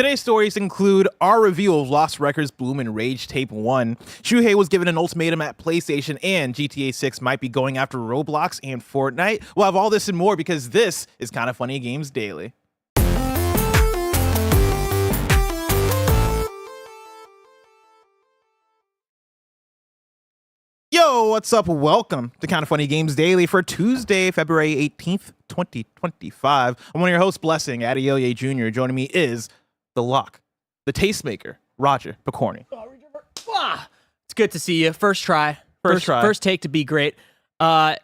Today's stories include our review of Lost Records Bloom and Rage Tape 1. Shuhei was given an ultimatum at PlayStation, and GTA 6 might be going after Roblox and Fortnite. We'll have all this and more because this is Kinda Funny Games Daily. Yo, what's up? Welcome to Kinda Funny Games Daily for Tuesday, February 18th, 2025. I'm one of your hosts, Blessing, Adeoye Jr. Joining me is the Lock, the Tastemaker, Roger Picorni. It's good to see you. First try. First take to be great. Bless,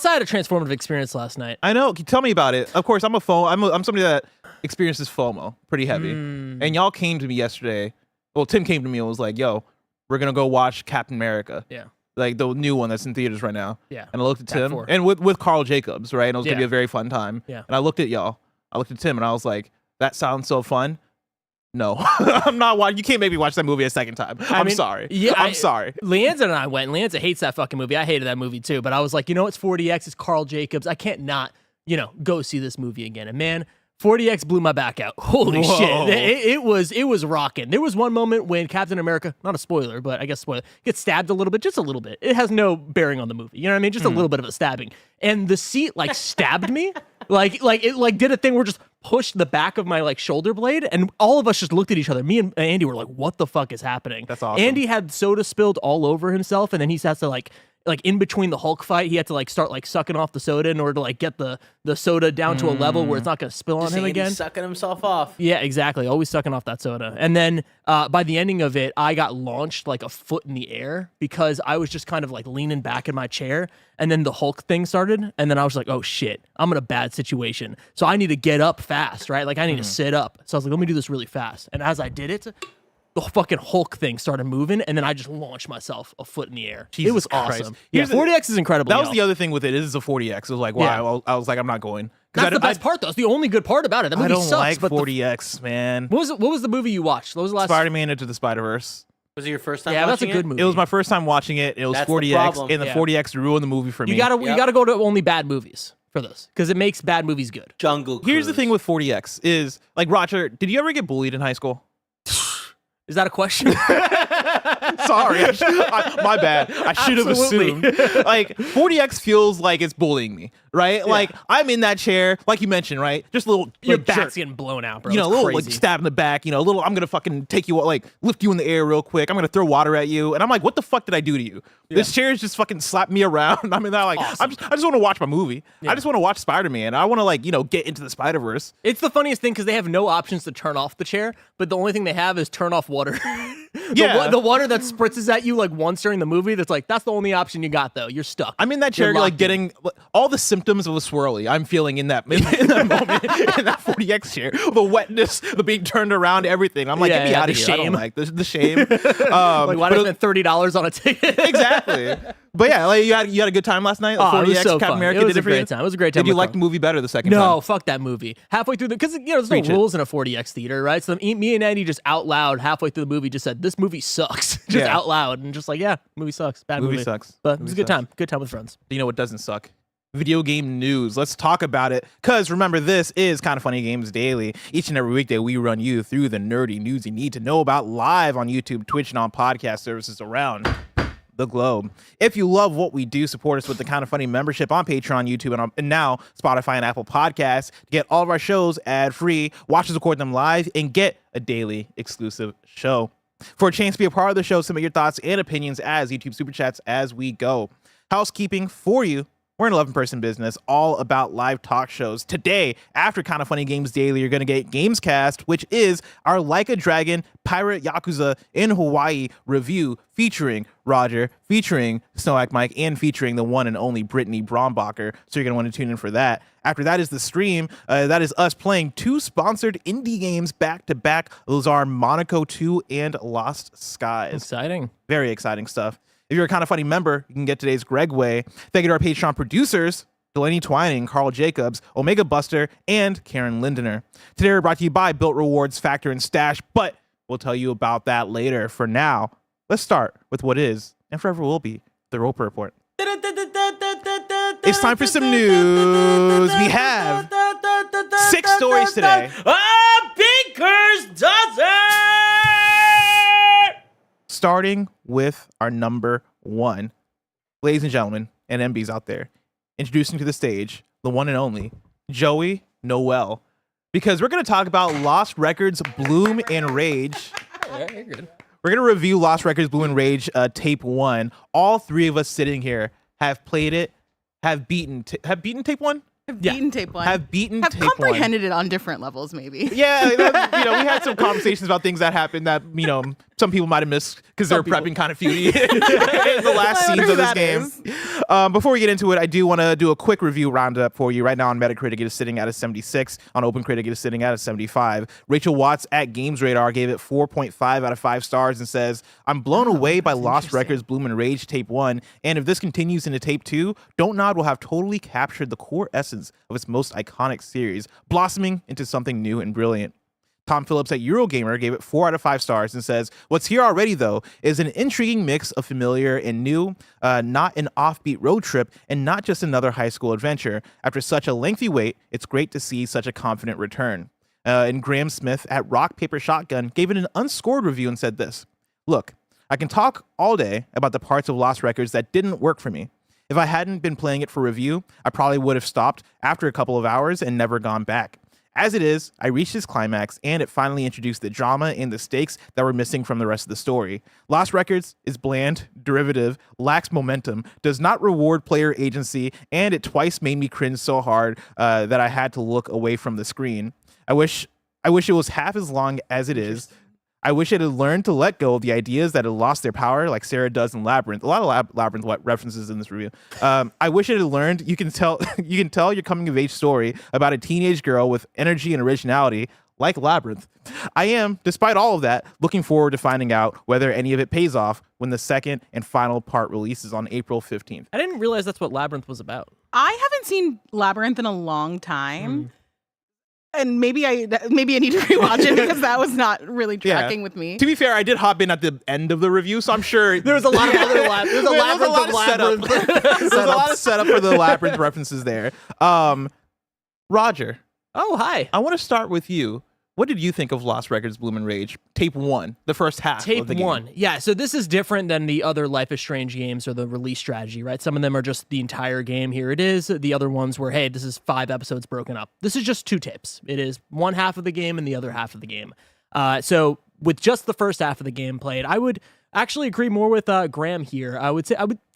I had a transformative experience last night. I know. Tell me about it. Of course, I'm somebody that experiences FOMO pretty heavy. And y'all came to me yesterday. Well, Tim came to me and was like, yo, we're going to go watch Captain America. Yeah. Like the new one that's in theaters right now. Yeah. And I looked at Tim and with Carl Jacobs, right? And it was going to be a very fun time. Yeah. And I looked at y'all. I looked at Tim and I was like, that sounds so fun. No, I'm not watching. You can't make me watch that movie a second time. I'm sorry. Yeah, I'm sorry. Leanza and I went. Leanza hates that fucking movie. I hated that movie too. But I was like, you know, it's 40X. It's Carl Jacobs. I can't not, go see this movie again. And man, 40X blew my back out. Holy shit. It was rocking. There was one moment when Captain America, not a spoiler, but I guess spoiler, gets stabbed a little bit, just a little bit. It has no bearing on the movie. You know what I mean? Just a little bit of a stabbing. And the seat stabbed me. It did a thing where just pushed the back of my shoulder blade, and all of us just looked at each other. Me and Andy were like, what the fuck is happening? That's awesome. Andy had soda spilled all over himself, and then he has to in between the Hulk fight, he had to start sucking off the soda in order to get the soda down to a level where it's not going to spill on him again. Sucking himself off. Yeah, exactly. Always sucking off that soda. And then by the ending of it, I got launched a foot in the air because I was just kind of leaning back in my chair. And then the Hulk thing started. And then I was like, oh shit, I'm in a bad situation. So I need to get up fast, right? I need to sit up. So I was like, let me do this really fast. And as I did it, the fucking Hulk thing started moving, and then I just launched myself a foot in the air. Jesus it was Christ. Awesome. Yeah, 40X is incredible. That was the other thing with it. It is a 40X. It was like, wow. I was like, I'm not going. That's the best part, though. It's the only good part about it. That movie I don't sucks. like 40X, man. What was the movie you watched? What was the last? Spider-Man Into the Spider-Verse. Was it your first time? Yeah, watching that's a good movie. It was my first time watching it. It was That's the 40X, problem. and the 40X ruined the movie for me. You gotta go to only bad movies for this because it makes bad movies good. Jungle Cruise. Here's the thing with 40X is Roger. Did you ever get bullied in high school? Is that a question? Sorry, my bad. I should have assumed. 40X feels like it's bullying me, right? Yeah. I'm in that chair, like you mentioned, right? Just a little Your jerk. back's getting blown out, bro. A little crazy. stab in the back. A little. I'm gonna fucking take you, lift you in the air real quick. I'm gonna throw water at you, and I'm like, what the fuck did I do to you? Yeah. This chair is just fucking slapped me around. I mean, awesome. I just want to watch my movie. Yeah. I just want to watch Spider-Man. I want to get into the Spider-Verse. It's the funniest thing because they have no options to turn off the chair, but the only thing they have is turn off water. The water that spritzes at you once during the movie. That's the only option you got though. You're stuck. I'm in that chair, getting all the symptoms of a swirly. I'm feeling in that moment, in that 40X chair. The wetness, the being turned around, everything. I'm get me out of here. I don't like the shame. Why did I spend $30 on a ticket? Exactly. But yeah, you had a good time last night. 40X, it was so Captain fun. America It was did a great time. It was a great time. Did you like the movie better the second time? No, fuck that movie. Halfway through because there's no rules in a 40X theater, right? So me and Andy just out loud halfway through the movie just said this movie sucks, out loud, and just movie sucks. Bad movie sucks. But it was a good time. Good time with friends. You know what doesn't suck? Video game news. Let's talk about it. Because remember, this is Kinda Funny Games Daily. Each and every weekday, we run you through the nerdy news you need to know about live on YouTube, Twitch, and on podcast services around the globe. If you love what we do, support us with the Kinda Funny membership on Patreon, YouTube, and now Spotify and Apple Podcasts to get all of our shows ad-free, watch us record them live, and get a daily exclusive show. For a chance to be a part of the show, submit your thoughts and opinions as YouTube Super Chats as we go. Housekeeping for you. We're an 11-person business, all about live talk shows. Today, after Kinda Funny Games Daily, you're going to get GAMESCAST, which is our Like a Dragon Pirate Yakuza in Hawaii review featuring Roger, featuring Snowhack Mike, and featuring the one and only Brittany Brombacher. So you're going to want to tune in for that. After that is the stream. That is us playing 2 sponsored indie games back-to-back. Those are Monaco 2 and Lost Skies. Exciting. Very exciting stuff. If you're a Kinda Funny member, you can get today's Gregway. Thank you to our Patreon producers, Delaney Twining, Carl Jacobs, Omega Buster, and Karen Lindener. Today we're brought to you by Built Rewards, Factor, and Stash, but we'll tell you about that later. For now, let's start with what is, and forever will be, the Roper Report. It's time for some news. We have 6 stories today. A big Lakers does it! Starting with our number one, ladies and gentlemen, and MBs out there, introducing to the stage the one and only Joey Noel, because we're going to talk about Lost Records Bloom and Rage. Yeah, you're good. We're going to review Lost Records Bloom and Rage Tape 1. All three of us sitting here have played it, have beaten Tape 1? Have beaten tape one. Have beaten Have Tape 1. comprehended it on different levels, maybe. Yeah, we had some conversations about things that happened that, some people might have missed because they were prepping kind of feudy in the last scenes of this game. Before we get into it, I do want to do a quick review roundup for you. Right now on Metacritic, it is sitting at a 76. On OpenCritic, it is sitting at a 75. Rachel Watts at Games Radar gave it 4.5 out of 5 stars and says, I'm blown away by Lost Records Bloom and Rage Tape 1, and if this continues into Tape 2, Don't Nod will have totally captured the core essence of its most iconic series, blossoming into something new and brilliant. Tom Phillips at Eurogamer gave it 4 out of 5 stars and says, what's here already, though, is an intriguing mix of familiar and new, not an offbeat road trip, and not just another high school adventure. After such a lengthy wait, it's great to see such a confident return. And Graham Smith at Rock Paper Shotgun gave it an unscored review and said this, look, I can talk all day about the parts of Lost Records that didn't work for me. If I hadn't been playing it for review, I probably would have stopped after a couple of hours and never gone back. As it is, I reached its climax, and it finally introduced the drama and the stakes that were missing from the rest of the story. Lost Records is bland, derivative, lacks momentum, does not reward player agency, and it twice made me cringe so hard that I had to look away from the screen. I wish it was half as long as it is. I wish it had learned to let go of the ideas that had lost their power, like Sarah does in Labyrinth. A lot of Labyrinth references in this review. I wish it had learned you can tell your coming of age story about a teenage girl with energy and originality, like Labyrinth. I am, despite all of that, looking forward to finding out whether any of it pays off when the second and final part releases on April 15th. I didn't realize that's what Labyrinth was about. I haven't seen Labyrinth in a long time. And maybe I need to rewatch it because that was not really tracking with me. To be fair, I did hop in at the end of the review, so I'm sure There was a lot of other Labyrinth. There's a labyrinth of Labyrinth. There's a lot of setup for the Labyrinth references there. Roger, Oh, hi. I want to start with you. What did you think of Lost Records Bloom and Rage Tape 1, the first half Tape of the game? 1. Yeah, so this is different than the other Life is Strange games or the release strategy, right? Some of them are just the entire game. Here it is. The other ones were, hey, this is 5 episodes broken up. This is just 2 tapes. It is one half of the game and the other half of the game. So with just the first half of the game played, I would actually agree more with Graham here. I would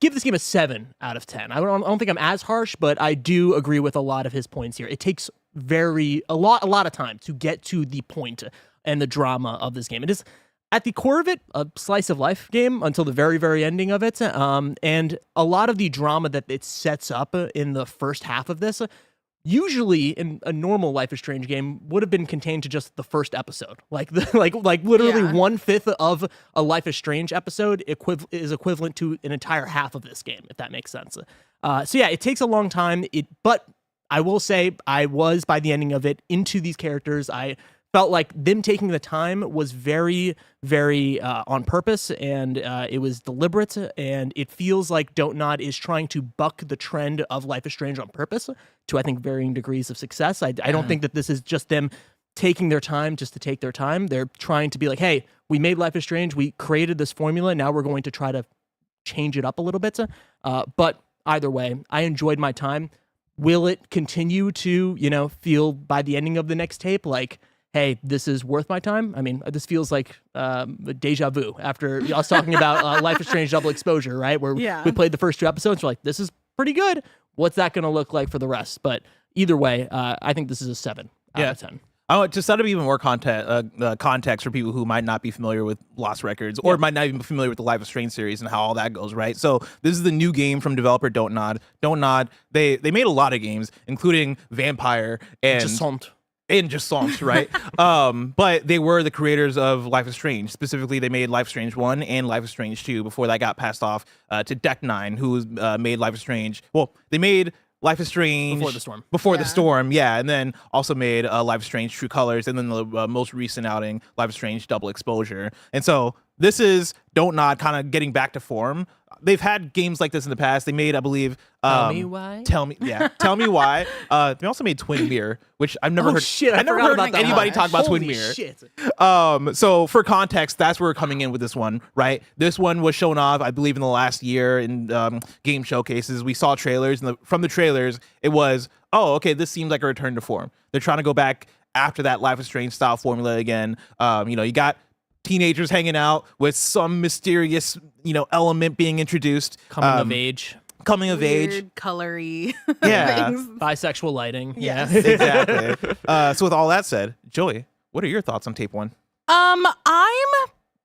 give this game a 7 out of 10. I don't think I'm as harsh, but I do agree with a lot of his points here. It takes a lot of time to get to the point and the drama of this game. It is, at the core of it, a slice of life game until the very, very ending of it. And a lot of the drama that it sets up in the first half of this, usually in a normal Life is Strange game, would have been contained to just the first episode. Like literally 1/5 of a Life is Strange episode is equivalent to an entire half of this game, if that makes sense. So yeah, it takes a long time. But I will say I was, by the ending of it, into these characters. I felt like them taking the time was very, very on purpose, and it was deliberate, and it feels like Don't Nod is trying to buck the trend of Life is Strange on purpose to, I think, varying degrees of success. I don't think that this is just them taking their time just to take their time. They're trying to be like, hey, we made Life is Strange, we created this formula, now we're going to try to change it up a little bit. But either way, I enjoyed my time. Will it continue to, feel by the ending of the next tape like, hey, this is worth my time? I mean, this feels like deja vu after us talking about Life is Strange Double Exposure, right? Where we played the first 2 episodes. We're like, this is pretty good. What's that going to look like for the rest? But either way, I think this is a 7 out of 10. To set up even more context for people who might not be familiar with Lost Records or might not even be familiar with the Life is Strange series and how all that goes, right? So this is the new game from developer Don't Nod. Don't Nod, they made a lot of games, including Vampire and Just right? But they were the creators of Life is Strange. Specifically, they made Life is Strange 1 and Life is Strange 2 before that got passed off to Deck 9, who made Life is Strange. Well, they made Life is Strange Before the Storm, and then also made Life is Strange True Colors, and then the most recent outing, Life is Strange Double Exposure. And so this is Don't Nod kind of getting back to form. they've had games like this in the past. They made, I believe, Tell Me Why. Tell Me Why. They also made Twin Mirror, which I've never heard. Shit, I I've never forgot heard about that anybody one. talk about Holy Twin Mirror. Shit. So for context, that's where we're coming in with this one, right? This one was shown off, I believe, in the last year in game showcases. We saw trailers, and from the trailers, it was, oh, okay, this seems like a return to form. They're trying to go back after that Life is Strange style formula again. You got teenagers hanging out with some mysterious, element being introduced. Coming of age. Weird, colory Yeah. things. Bisexual lighting. Yes. Yeah. Exactly. So with all that said, Joey, what are your thoughts on tape 1? I'm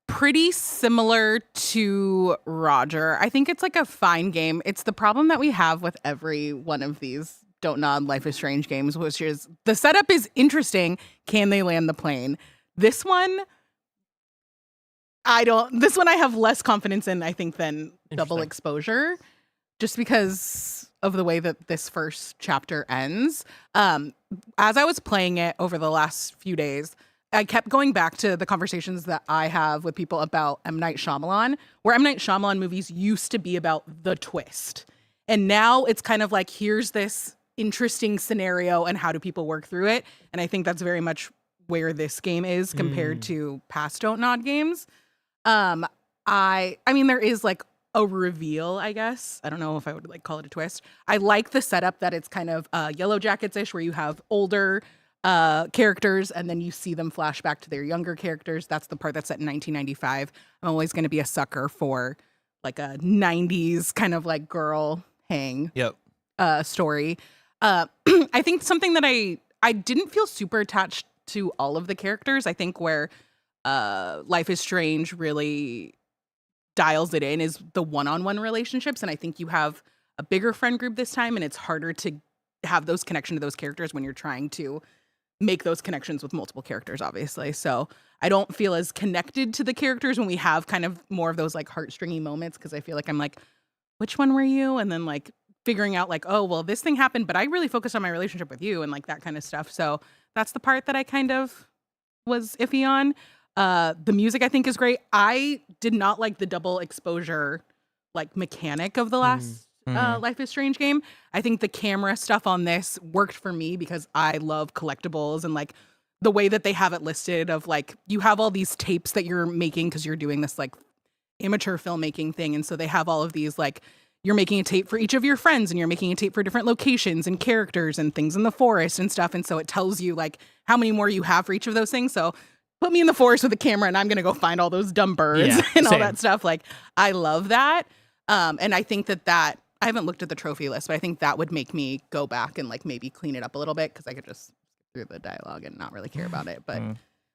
pretty similar to Roger. I think it's like a fine game. It's the problem that we have with every one of these Don't Nod Life is Strange games, which is the setup is interesting. Can they land the plane? This one I have less confidence in, I think, than Double Exposure, just because of the way that this first chapter ends. As I was playing it over the last few days, I kept going back to the conversations that I have with people about M. Night Shyamalan, where M. Night Shyamalan movies used to be about the twist. And now it's kind of like, here's this interesting scenario and how do people work through it? And I think that's very much where this game is compared to past Don't Nod games. I mean, there is like a reveal, I guess. I don't know if I would like call it a twist. I like the setup that it's kind of Yellow Jackets-ish, where you have older characters and then you see them flash back to their younger characters. That's the part that's set in 1995. I'm always going to be a sucker for like a 90s kind of like girl hang story. I think something that I didn't feel super attached to all of the characters. I think where Life is Strange really dials it in is the one-on-one relationships. And I think you have a bigger friend group this time, and it's harder to have those connections to those characters when you're trying to make those connections with multiple characters, obviously. So I don't feel as connected to the characters when we have kind of more of those like heartstringy moments, because I feel like I'm like, which one were you? And then like figuring out like, oh, well, this thing happened, but I really focused on my relationship with you and like that kind of stuff. So that's the part that I kind of was iffy on. The music I think is great. I did not like the double exposure like mechanic of the last Life is Strange game. I think the camera stuff on this worked for me because I love collectibles and like the way that they have it listed of like, you have all these tapes that you're making because you're doing this like amateur filmmaking thing. And so they have all of these like, you're making a tape for each of your friends and you're making a tape for different locations and characters and things in the forest and stuff. And so it tells you like how many more you have for each of those things. So put me in the forest with a camera and I'm going to go find all those dumb birds and all that stuff. Like, I love that. And I think that I haven't looked at the trophy list, but I think that would make me go back and like maybe clean it up a little bit because I could just skip through the dialogue and not really care about it. But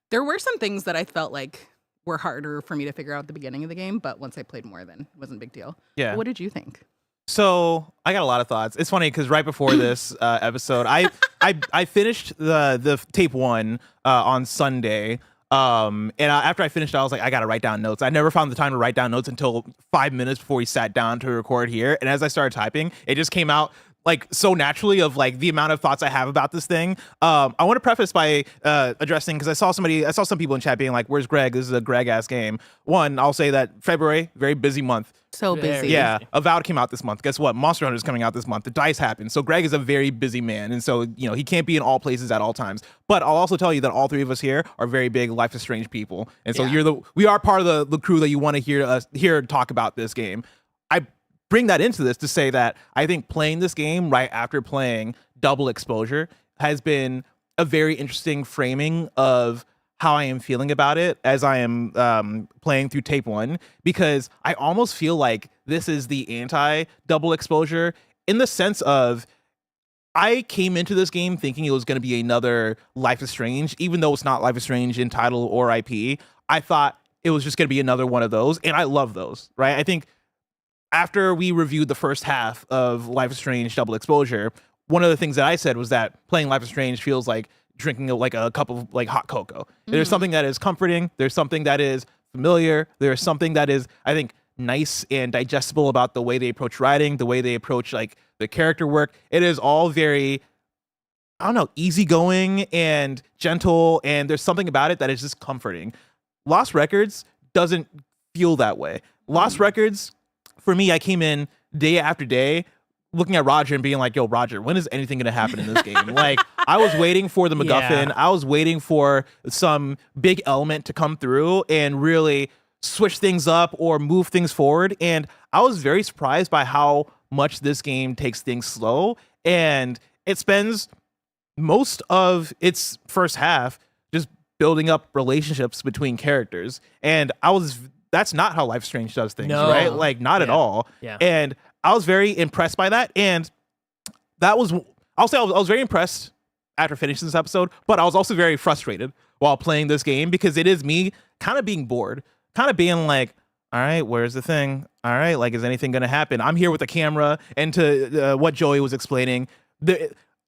there were some things that I felt like were harder for me to figure out at the beginning of the game, but once I played more, then it wasn't a big deal. Yeah. What did you think? So I got a lot of thoughts. It's funny because right before this episode, I finished the tape 1 on Sunday. After I finished, I was like, I gotta write down notes. I never found the time to write down notes until 5 minutes before we sat down to record here. And as I started typing, it just came out like so naturally of like the amount of thoughts I have about this thing. I want to preface by addressing, because I saw some people in chat being like, where's Greg? This is a Greg ass game. One, I'll say that February, very busy month. So busy. Yeah, Avowed came out this month. Guess what? Monster Hunter is coming out this month. The Dice happened. So Greg is a very busy man. And so, he can't be in all places at all times. But I'll also tell you that all three of us here are very big Life is Strange people. And so we are part of the crew that you want to hear talk about this game. I bring that into this to say that I think playing this game right after playing Double Exposure has been a very interesting framing of how I am feeling about it as I am playing through tape 1, because I almost feel like this is the anti-Double Exposure in the sense of I came into this game thinking it was going to be another Life is Strange, even though it's not Life is Strange in title or IP. I thought it was just going to be another one of those, and I love those, right? I think after we reviewed the first half of Life is Strange Double Exposure, one of the things that I said was that playing Life is Strange feels like drinking like a cup of like hot cocoa. There's something that is comforting. There's something that is familiar. There's something that is, I think, nice and digestible about the way they approach writing, the way they approach like the character work. It is all very, I don't know, easygoing and gentle, and there's something about it that is just comforting. Lost Records doesn't feel that way. Lost Records for me, I came in day after day looking at Roger and being like, yo, Roger, when is anything going to happen in this game? Like, I was waiting for the MacGuffin. Yeah. I was waiting for some big element to come through and really switch things up or move things forward. And I was very surprised by how much this game takes things slow. And it spends most of its first half just building up relationships between characters. And that's not how Life is Strange does things, No. right? Like, not at all. Yeah. And I was very impressed by that. And I'll say I was very impressed after finishing this episode, but I was also very frustrated while playing this game because it is me kind of being bored, kind of being like, all right, where's the thing? All right, like, is anything going to happen? I'm here with the camera, and to what Joey was explaining,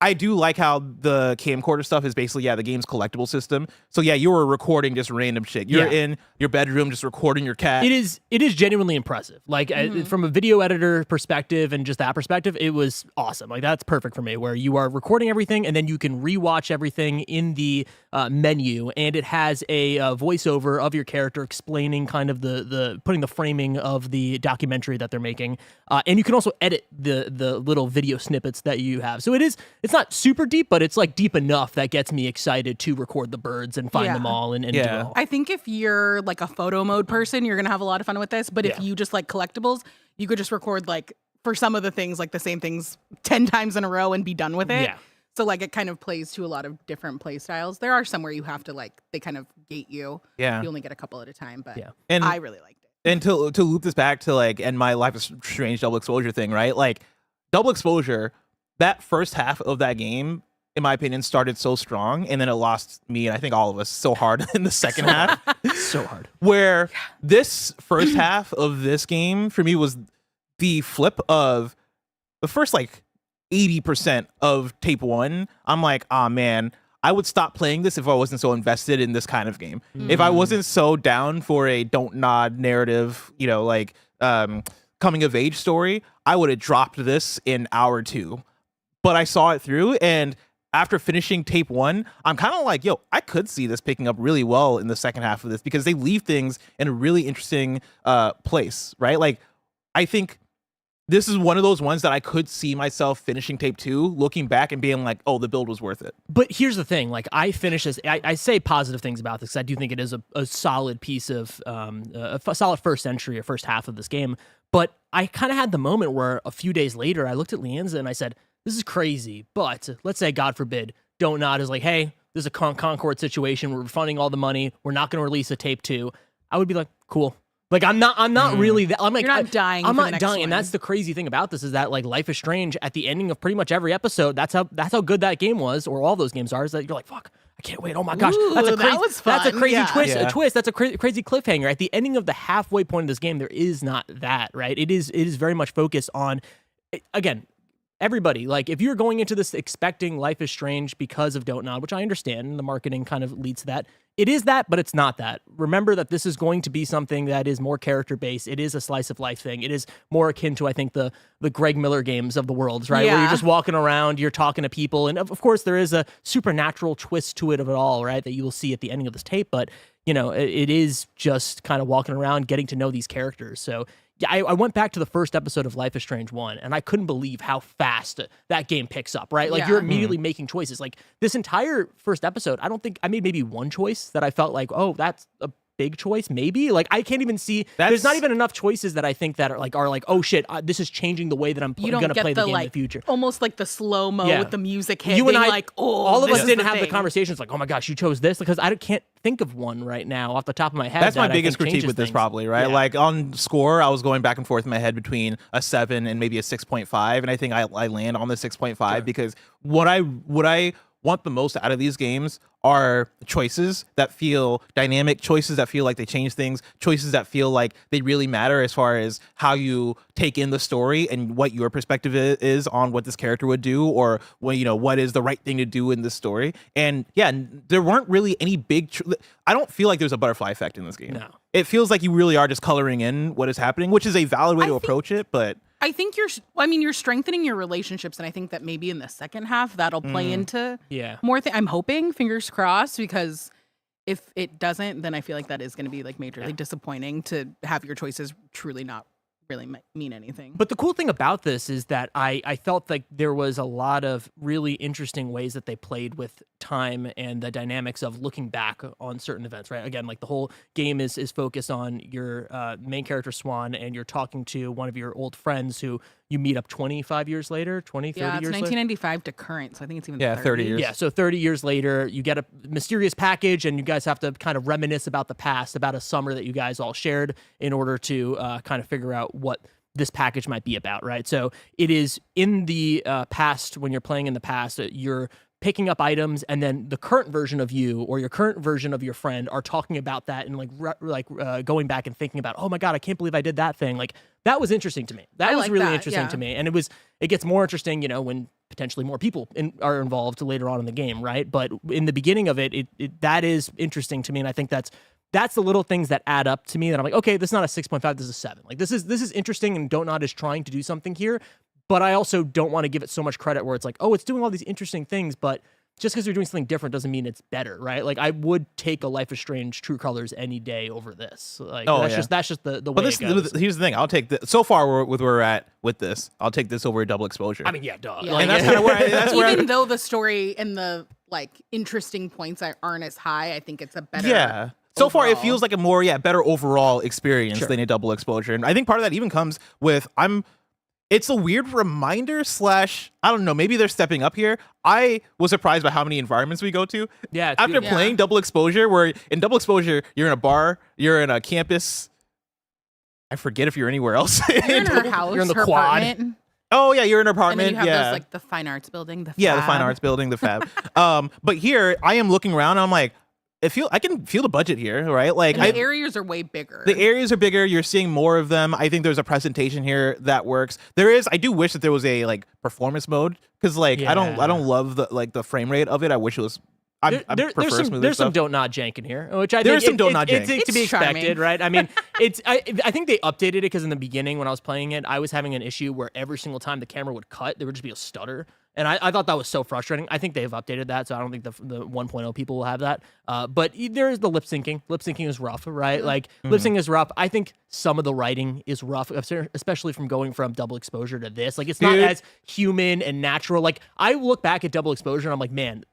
I do like how the camcorder stuff is basically, the game's collectible system. So you were recording just random shit. You're in your bedroom just recording your cat. It is genuinely impressive. Like from a video editor perspective and just that perspective, it was awesome. Like that's perfect for me, where you are recording everything and then you can rewatch everything in the menu, and it has a voiceover of your character explaining kind of the putting the framing of the documentary that they're making, and you can also edit the little video snippets that you have. So it's not super deep, but it's like deep enough that gets me excited to record the birds and find them all and do it all. I think if you're like a photo mode person, you're gonna have a lot of fun with this. But if you just like collectibles, you could just record like for some of the things, like the same things 10 times in a row and be done with it. Yeah. So like it kind of plays to a lot of different play styles. There are some where you have to like they kind of gate you. Yeah. You only get a couple at a time, but And I really liked it. And to loop this back to like, and my Life is Strange double exposure thing, right? Like, double exposure, that first half of that game, in my opinion, started so strong, and then it lost me and I think all of us so hard in the second half. So hard. Where this first half of this game for me was the flip of the first like 80% of tape one. I'm like, oh man, I would stop playing this if I wasn't so invested in this kind of game. If I wasn't so down for a don't nod narrative, like coming of age story, I would have dropped this in hour 2. But I saw it through, and after finishing tape 1, I'm kind of like, yo, I could see this picking up really well in the second half of this because they leave things in a really interesting place, right? Like, I think this is one of those ones that I could see myself finishing tape 2, looking back and being like, oh, the build was worth it. But here's the thing, like I finish this, I say positive things about this because I do think it is a solid piece of, a solid first entry or first half of this game. But I kind of had the moment where a few days later, I looked at Leanza and I said, this is crazy, but let's say, God forbid, Don't Nod is like, hey, this is a Concord situation. We're funding all the money. We're not going to release a tape 2. I would be like, cool. Like I'm not really that. I'm like, You're not dying. I'm for the not next dying, one. and that's the crazy thing about this is that like Life is Strange at the ending of pretty much every episode. That's how good that game was, or all those games are. Is that you're like, fuck, I can't wait. Oh my gosh, Ooh, that's a crazy, that was that's a fun. crazy Yeah. twist. Yeah. A twist. That's a crazy cliffhanger. At the ending of the halfway point of this game, there is not that, right? It is very much focused on, again. Everybody, like, if you're going into this expecting Life is Strange because of Don't Nod, which I understand, and the marketing kind of leads to that, it is that, but it's not that. Remember that this is going to be something that is more character-based. It is a slice of life thing. It is more akin to, I think, the Greg Miller games of the world, right? Where you're Yeah. just walking around, you're talking to people, and of course, there is a supernatural twist to it of it all, right, that you will see at the ending of this tape, but, it is just kind of walking around, getting to know these characters, so... Yeah, I went back to the first episode of Life is Strange 1, and I couldn't believe how fast that game picks up, right? Like, Yeah. you're immediately making choices. Like, this entire first episode, I don't think I made maybe one choice that I felt like, oh, that's a big choice, maybe. Like, I can't even see, there's not even enough choices that I think that are like oh shit, this is changing the way that I'm you going don't to get play the game like in the future. almost like the slow mo Yeah. with the music hit. You and I, like, oh, all of this us is didn't have the thing. conversations like, oh my gosh, you chose this, because I can't think of one right now off the top of my head. That's my that I biggest think critique changes with this, things. probably, right? Yeah. Like on score, I was going back and forth in my head between a 7 and maybe a 6.5, and I think I land on the 6.5 because what I want the most out of these games are choices that feel dynamic, choices that feel like they change things, choices that feel like they really matter as far as how you take in the story and what your perspective is on what this character would do, or what is the right thing to do in this story. And yeah, there weren't really any big I don't feel like there's a butterfly effect in this game. No. It feels like you really are just coloring in what is happening, which is a valid way to approach it, but I think you're strengthening your relationships, and I think that maybe in the second half that'll play into more things. I'm hoping, fingers crossed, because if it doesn't, then I feel like that is going to be like majorly disappointing to have your choices truly not really mean anything. But the cool thing about this is that I felt like there was a lot of really interesting ways that they played with time and the dynamics of looking back on certain events, right? Again, like the whole game is focused on your main character, Swan, and you're talking to one of your old friends who you meet up 25 years later, 20, 30 yeah, it's years later. 1995 to current, so I think it's even 30 years. Yeah, so 30 years later, you get a mysterious package, and you guys have to kind of reminisce about the past, about a summer that you guys all shared in order to kind of figure out what this package might be about, right? So it is in the past, when you're playing in the past, you're picking up items, and then the current version of you or your current version of your friend are talking about that and going back and thinking about, oh my God, I can't believe I did that thing. Like, that was interesting to me. That was really interesting to me. And it gets more interesting, when potentially more people are involved later on in the game, right? But in the beginning of it, that is interesting to me. And I think that's the little things that add up to me that I'm like, okay, this is not a 6.5, this is a 7. Like, this is interesting, and Don't Nod is trying to do something here, but I also don't want to give it so much credit where it's like, oh, it's doing all these interesting things, but just because you're doing something different doesn't mean it's better, right? Like, I would take a Life is Strange True Colors any day over this. Like, that's just the way it goes. Here's the thing. I'll take this. So far, where we're at with this, I'll take this over Double Exposure. I mean, yeah, duh. Yeah. Like, and that's kind of where Even though the story and the interesting points aren't as high, I think it's a better. Yeah. So far, it overall. feels like a more better overall experience Sure. than a Double Exposure, and I think part of that even comes with It's a weird reminder / I don't know, maybe they're stepping up here. I was surprised by how many environments we go to. Yeah, it's After good. playing Double Exposure, where in Double Exposure, you're in a bar, you're in a campus. I forget if you're anywhere else. You're in her house, You're in the her quad. apartment, Oh, yeah, you're in an and apartment. then you have yeah. those the fine arts building. The Yeah, the fine Fab. arts building, the Fab. But here, I am looking around, and I'm like, I can feel the budget here, right? Like, And the areas are way bigger. the areas are bigger. You're seeing more of them. I think there's a presentation here that works. I do wish that there was a performance mode, because I don't love the frame rate of it. I wish it was. I prefer smoother there's some stuff. Don't Nod jank in here, which I There think is some Don't Nod jank. It's to be It's charming. expected, right? I mean, I think they updated it because in the beginning when I was playing it, I was having an issue where every single time the camera would cut, there would just be a stutter. And I thought that was so frustrating. I think they've updated that, so I don't think the 1.0 people will have that. But there is the lip syncing. Lip syncing is rough, right? Lip syncing is rough. I think some of the writing is rough, especially from going from Double Exposure to this. Like, it's not as human and natural. Like, I look back at Double Exposure and I'm like, man,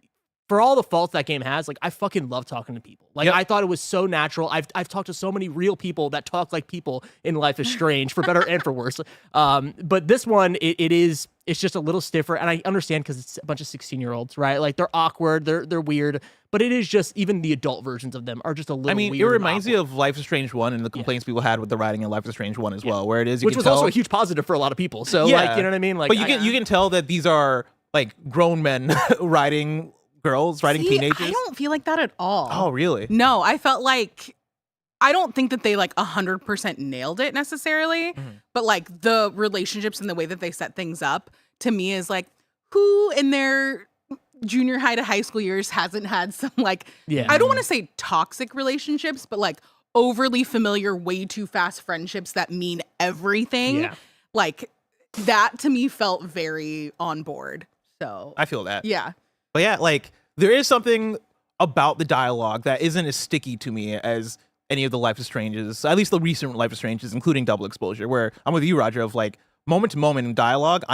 for all the faults that game has, I fucking love talking to people. Like, I thought it was so natural. I've talked to so many real people that talk like people in Life is Strange, for better and for worse. But this one, it's just a little stiffer, and I understand because it's a bunch of 16-year-olds, right? Like, they're awkward, they're weird, but it is just, even the adult versions of them are just a little weird. It reminds me of Life is Strange 1 and the complaints people had with the writing in Life is Strange 1 as well, where it is which was also a huge positive for a lot of people. So, you know what I mean? Like, but you can tell that these are grown men writing girls, writing teenagers. I don't feel like that at all. Oh, really? No, I felt like I don't think that they 100% nailed it necessarily, but the relationships and the way that they set things up to me is who in their junior high to high school years hasn't had some I don't want to say toxic relationships, but overly familiar, way too fast friendships that mean everything. Yeah. That to me felt very on board. So I feel that. yeah. But yeah, there is something about the dialogue that isn't as sticky to me as any of the Life is Stranges, at least the recent Life is Stranges, including Double Exposure, where I'm with you, Roger, of moment to moment in dialogue,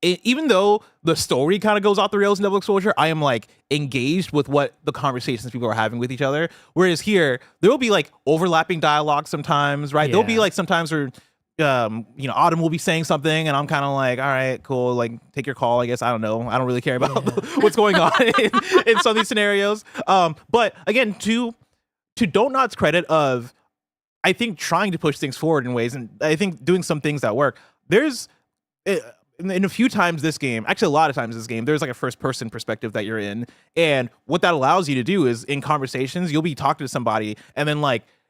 even though the story kind of goes off the rails in Double Exposure, I am engaged with what the conversations people are having with each other. Whereas here, there will be overlapping dialogue sometimes, right? There'll be sometimes where Autumn will be saying something and I'm kind of all right, cool, take your call, I guess. I don't know. I don't really care about what's going on in some of these scenarios. But again, to Don't Nod's credit of, I think, trying to push things forward in ways, and I think doing some things that work. There's in a few times this game, actually a lot of times this game, there's a first person perspective that you're in. And what that allows you to do is in conversations, you'll be talking to somebody and then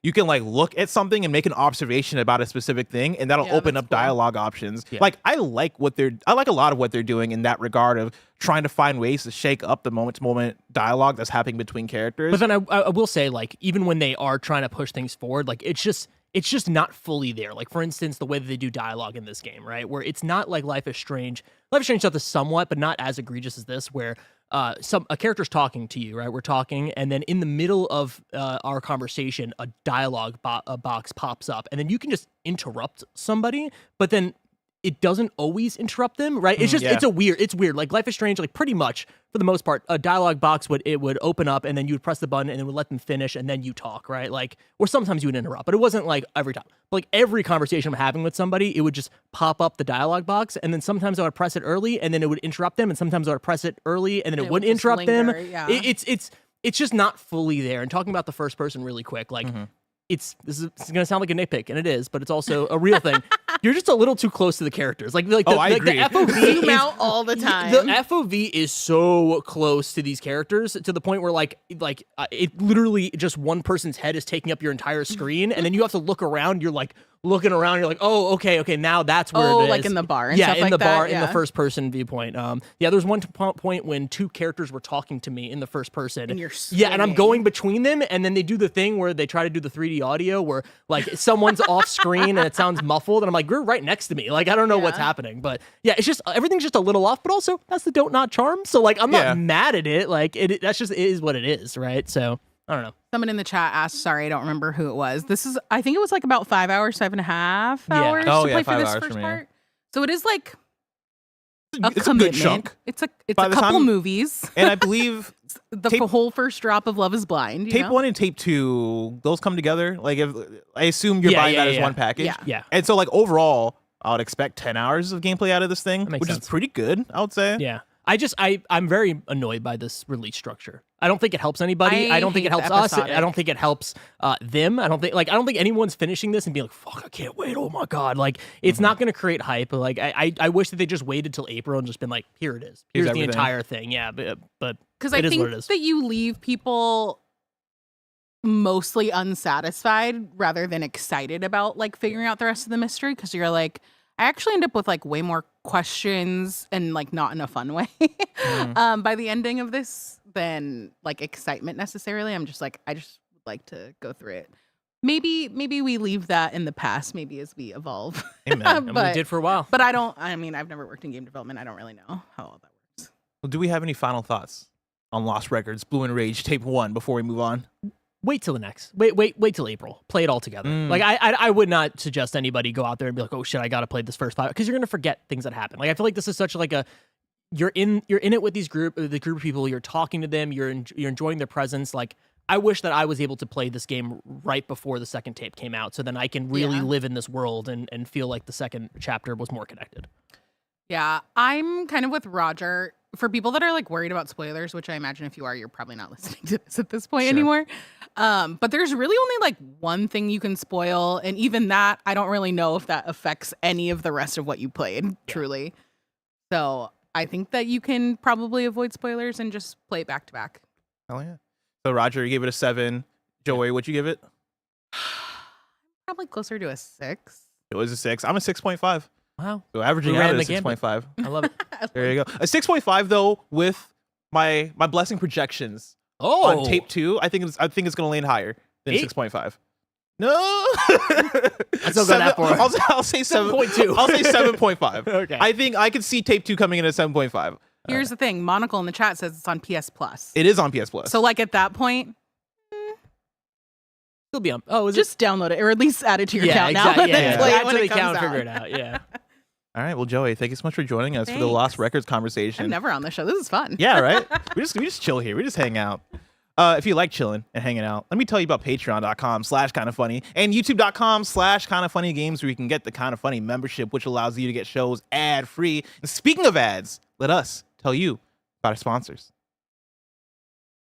you can look at something and make an observation about a specific thing, and that'll open up dialogue options. Yeah. I like a lot of what they're doing in that regard of trying to find ways to shake up the moment to moment dialogue that's happening between characters. But then I will say, even when they are trying to push things forward, it's just not fully there. Like, for instance, the way that they do dialogue in this game, right? Where it's not like Life is Strange. Life is Strange stuff is somewhat, but not as egregious as this, where a character's talking to you, right? We're talking, and then in the middle of our conversation, a dialogue box pops up, and then you can just interrupt somebody, but then it doesn't always interrupt them, right? It's just it's weird. Like Life is Strange, like pretty much for the most part, a dialogue box would open up, and then you would press the button, and it would let them finish, and then you talk, right? Like, or sometimes you would interrupt, but it wasn't like every time. But like every conversation I'm having with somebody, it would just pop up the dialogue box, and then sometimes I would press it early, and then it would interrupt them, and sometimes I would press it early, and then it wouldn't interrupt them. Yeah. It's just not fully there. And talking about the first person really quick, like. This is gonna sound like a nitpick, and it is, but it's also a real thing. You're just a little too close to the characters. Like the FOV zoom out all the time. The FOV is so close to these characters to the point where like it literally just one person's head is taking up your entire screen, and then you have to look around. You're like looking around. You're like, oh, okay, now that's where it is. Like in the bar. And yeah, stuff in like the bar, that. in the first person viewpoint. Yeah, there's one point when two characters were talking to me in the first person. And you're and I'm going between them, and then they do the thing where they try to do the 3D audio where like someone's off screen and it sounds muffled, and I'm like, you're right next to me. Like, I don't know what's happening, but yeah, it's just everything's just a little off, but also that's the don't not charm. So like, I'm not mad at it. Like that's just it is what it is, right? So I don't know. Someone in the chat asked, sorry, I don't remember who it was. I think it was like about 5 hours, 5.5 hours to play for this first part. So it is like it's a good chunk. It's a couple movies. And I believe the whole first drop of Love is Blind. Tape 1 and Tape 2, those come together. Like, if I assume you're buying that as one package. Yeah. And so like overall, I would expect 10 hours of gameplay out of this thing, which is pretty good, I would say. Yeah. I'm very annoyed by this release structure. I don't think it helps anybody. I don't think it helps us. I don't think it helps them. I don't think anyone's finishing this and being like, fuck, I can't wait. Oh my God. Like, it's not going to create hype. Like, I wish that they just waited till April and just been like, here it is. Here's the entire thing. Yeah. But because I think that you leave people mostly unsatisfied rather than excited about like figuring out the rest of the mystery. Because you're like, I actually end up with like way more questions and like not in a fun way by the ending of this than like excitement necessarily. I'm just like, I just would like to go through it. Maybe we leave that in the past, maybe as we evolve. Amen. And we did for a while. But I've never worked in game development. I don't really know how all that works. Well, do we have any final thoughts on Lost Records, Blue and Rage, Tape 1 before we move on? Wait till the next. Wait till April. Play it all together. Like I would not suggest anybody go out there and be like, oh shit, I gotta play this first 5, because you're gonna forget things that happen. Like I feel like this is such like you're in it with the group of people. You're talking to them. You're enjoying their presence. Like I wish that I was able to play this game right before the second tape came out, so then I can really live in this world and feel like the second chapter was more connected. Yeah, I'm kind of with Roger. For people that are like worried about spoilers, which I imagine if you are, you're probably not listening to this at this point anymore. But there's really only like one thing you can spoil. And even that, I don't really know if that affects any of the rest of what you played, truly. So I think that you can probably avoid spoilers and just play it back to back. Oh, yeah. So Roger, you gave it a 7. Joey, what'd you give it? Probably closer to a 6. It was a 6. I'm a 6.5. Wow. So averaging out at 6.5. I love it. There you go. A 6.5 though, with my blessing projections on Tape 2, I think it's going to land higher than 6.5. No. I still got that for it. I'll say 7.2. I'll say 7.5. Okay. I think I could see Tape 2 coming in at 7.5. Here's the thing. Monocle in the chat says it's on PS Plus. It is on PS Plus. So like at that point, It'll be on. Oh, just download it or at least add it to your account now. Exactly. Play Add it when to the it comes account, out. figure it out. Yeah. All right. Well, Joey, thank you so much for joining us for the Thanks. Lost Records conversation. I'm never on the show. This is fun. Yeah, right? we just chill here. We just hang out. If you like chilling and hanging out, let me tell you about patreon.com/kindafunny and youtube.com/kindafunnygames, where you can get the Kinda Funny membership, which allows you to get shows ad-free. And speaking of ads, let us tell you about our sponsors.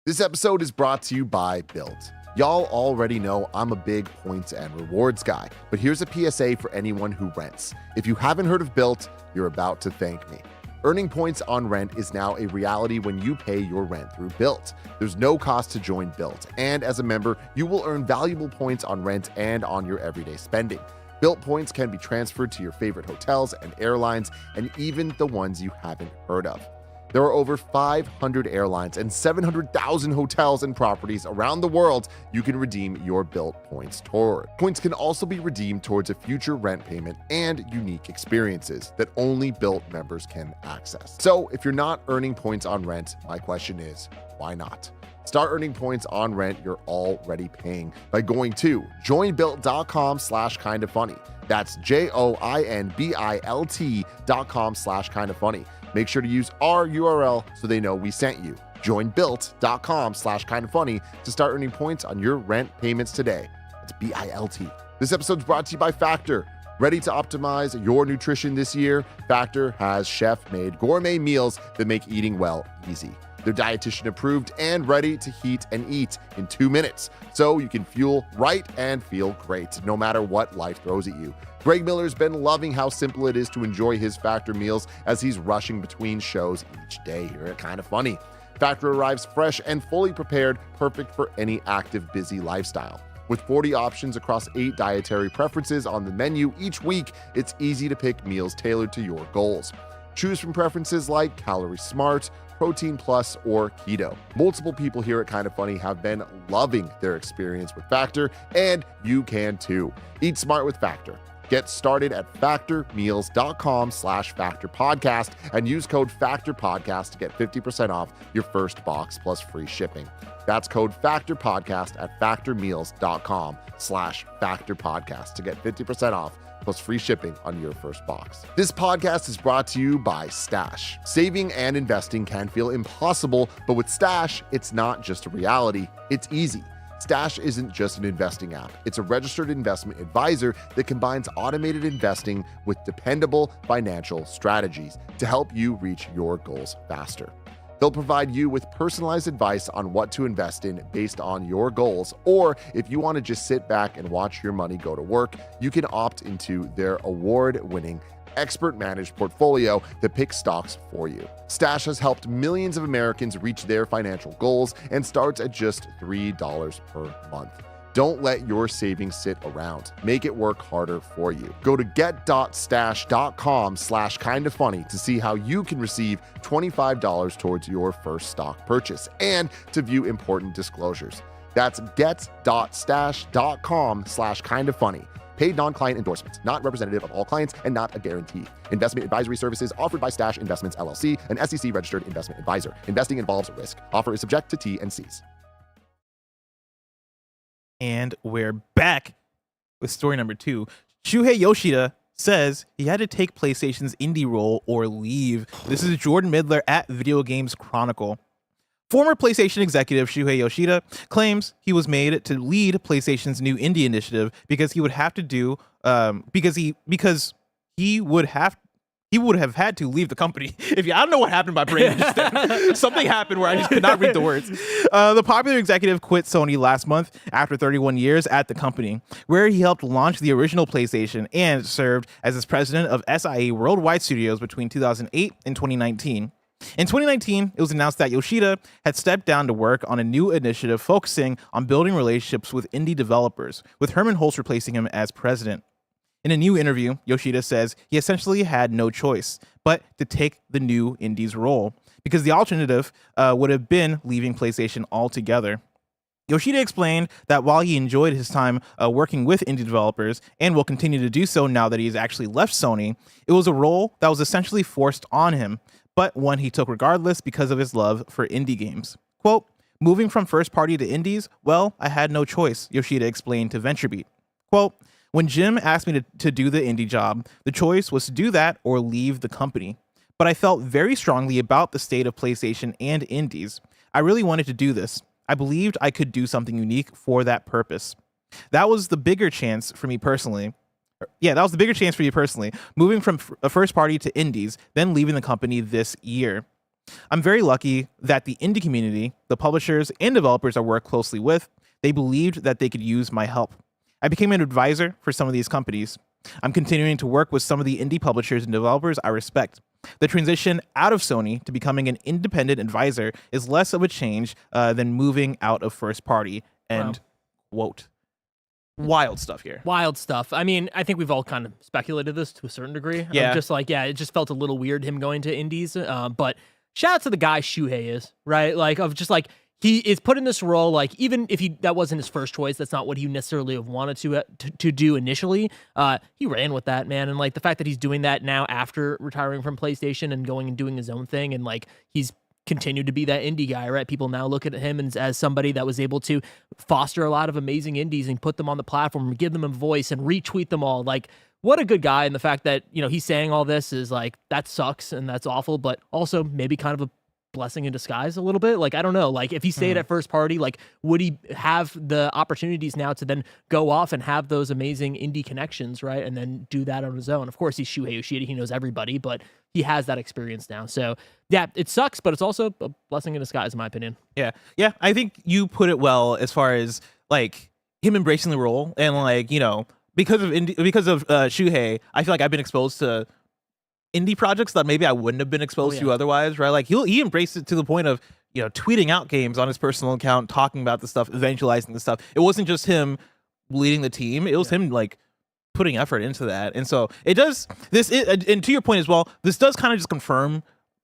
This episode is brought to you by Built. Y'all already know I'm a big points and rewards guy, but here's a PSA for anyone who rents. If you haven't heard of Built, you're about to thank me. Earning points on rent is now a reality when you pay your rent through Built. There's no cost to join Built, and as a member, you will earn valuable points on rent and on your everyday spending. Built points can be transferred to your favorite hotels and airlines, and even the ones you haven't heard of. There are over 500 airlines and 700,000 hotels and properties around the world you can redeem your Built points toward. Points can also be redeemed towards a future rent payment and unique experiences that only Built members can access. So if you're not earning points on rent, my question is, why not? Start earning points on rent you're already paying by going to joinbuilt.com/kindafunny. That's joinbilt.com/kindafunny. Make sure to use our URL so they know we sent you. Joinbuilt.com/kindafunny to start earning points on your rent payments today. That's BILT. This episode's brought to you by Factor. Ready to optimize your nutrition this year? Factor has chef-made gourmet meals that make eating well easy. They're dietitian approved and ready to heat and eat in 2 minutes, so you can fuel right and feel great no matter what life throws at you. Greg Miller's been loving how simple it is to enjoy his Factor meals as he's rushing between shows each day here at Kinda Funny. Factor arrives fresh and fully prepared, perfect for any active, busy lifestyle. With 40 options across 8 dietary preferences on the menu each week, it's easy to pick meals tailored to your goals. Choose from preferences like Calorie Smart, Protein Plus, or Keto. Multiple people here at Kinda Funny have been loving their experience with Factor, and you can too. Eat smart with Factor. Get started at factormeals.com/factorpodcast and use code FACTORPODCAST to get 50% off your first box plus free shipping. That's code FACTORPODCAST at factormeals.com/factorpodcast to get 50% off plus free shipping on your first box. This podcast is brought to you by Stash. Saving and investing can feel impossible, but with Stash, it's not just a reality, it's easy. Stash isn't just an investing app. It's a registered investment advisor that combines automated investing with dependable financial strategies to help you reach your goals faster. They'll provide you with personalized advice on what to invest in based on your goals, or if you want to just sit back and watch your money go to work, you can opt into their award-winning expert-managed portfolio that picks stocks for you. Stash has helped millions of Americans reach their financial goals and starts at just $3 per month. Don't let your savings sit around. Make it work harder for you. Go to get.stash.com/kindafunny to see how you can receive $25 towards your first stock purchase and to view important disclosures. That's get.stash.com/kindafunny. Paid non-client endorsements, not representative of all clients and not a guarantee. Investment advisory services offered by Stash Investments LLC, an SEC-registered investment advisor. Investing involves risk. Offer is subject to T&Cs. And we're back with story number 2. Shuhei Yoshida says he had to take PlayStation's indie role or leave. This is Jordan Middler at Video Games Chronicle. Former PlayStation executive Shuhei Yoshida claims he was made to lead PlayStation's new indie initiative because he would have to do because he would have had to leave the company. I don't know what happened to my brain just then. Something happened where I just could not read the words. The popular executive quit Sony last month after 31 years at the company, where he helped launch the original PlayStation and served as its president of SIA Worldwide Studios between 2008 and 2019. In 2019, it was announced that Yoshida had stepped down to work on a new initiative focusing on building relationships with indie developers, with Herman Hulst replacing him as president. In a new interview, Yoshida says he essentially had no choice but to take the new indies role, because the alternative would have been leaving PlayStation altogether. Yoshida explained that while he enjoyed his time working with indie developers and will continue to do so now that he has actually left Sony, it was a role that was essentially forced on him, but one he took regardless because of his love for indie games. Quote, "Moving from first party to indies, well, I had no choice," Yoshida explained to VentureBeat. Quote, "When Jim asked me to do the indie job, the choice was to do that or leave the company. But I felt very strongly about the state of PlayStation and indies. I really wanted to do this. I believed I could do something unique for that purpose. That was the bigger chance for me personally. Moving from a first party to indies, then leaving the company this year. I'm very lucky that the indie community, the publishers and developers I work closely with, they believed that they could use my help. I became an advisor for some of these companies. I'm continuing to work with some of the indie publishers and developers I respect. The transition out of Sony to becoming an independent advisor is less of a change than moving out of first party." End quote. Wild stuff here. Wild stuff. I mean, I think we've all kind of speculated this to a certain degree. Yeah. Just like, it just felt a little weird him going to indies. But shout out to the guy Shuhei is, right? Like, of just like, he is put in this role, like, even if that wasn't his first choice, that's not what he necessarily have wanted to do initially. He ran with that, man. And like the fact that he's doing that now after retiring from PlayStation and going and doing his own thing, and like he's continued to be that indie guy, right? People now look at him as somebody that was able to foster a lot of amazing indies and put them on the platform and give them a voice and retweet them all. Like, what a good guy. And the fact that, you know, he's saying all this is like, that sucks and that's awful, but also maybe kind of a blessing in disguise a little bit. Like, I don't know, like if he stayed at first party, like would he have the opportunities now to then go off and have those amazing indie connections, right? And then do that on his own. Of course, he's Shuhei Yoshida, he knows everybody, but he has that experience now. So yeah, it sucks, but it's also a blessing in disguise, in my opinion. Yeah, I think you put it well as far as like him embracing the role, and like, you know, because of Shuhei, I feel like I've been exposed to indie projects that maybe I wouldn't have been exposed to otherwise, right? Like he embraced it to the point of, you know, tweeting out games on his personal account, talking about the stuff, evangelizing the stuff. It wasn't just him leading the team; it was him like putting effort into that. And so it does this. And to your point as well, this does kind of just confirm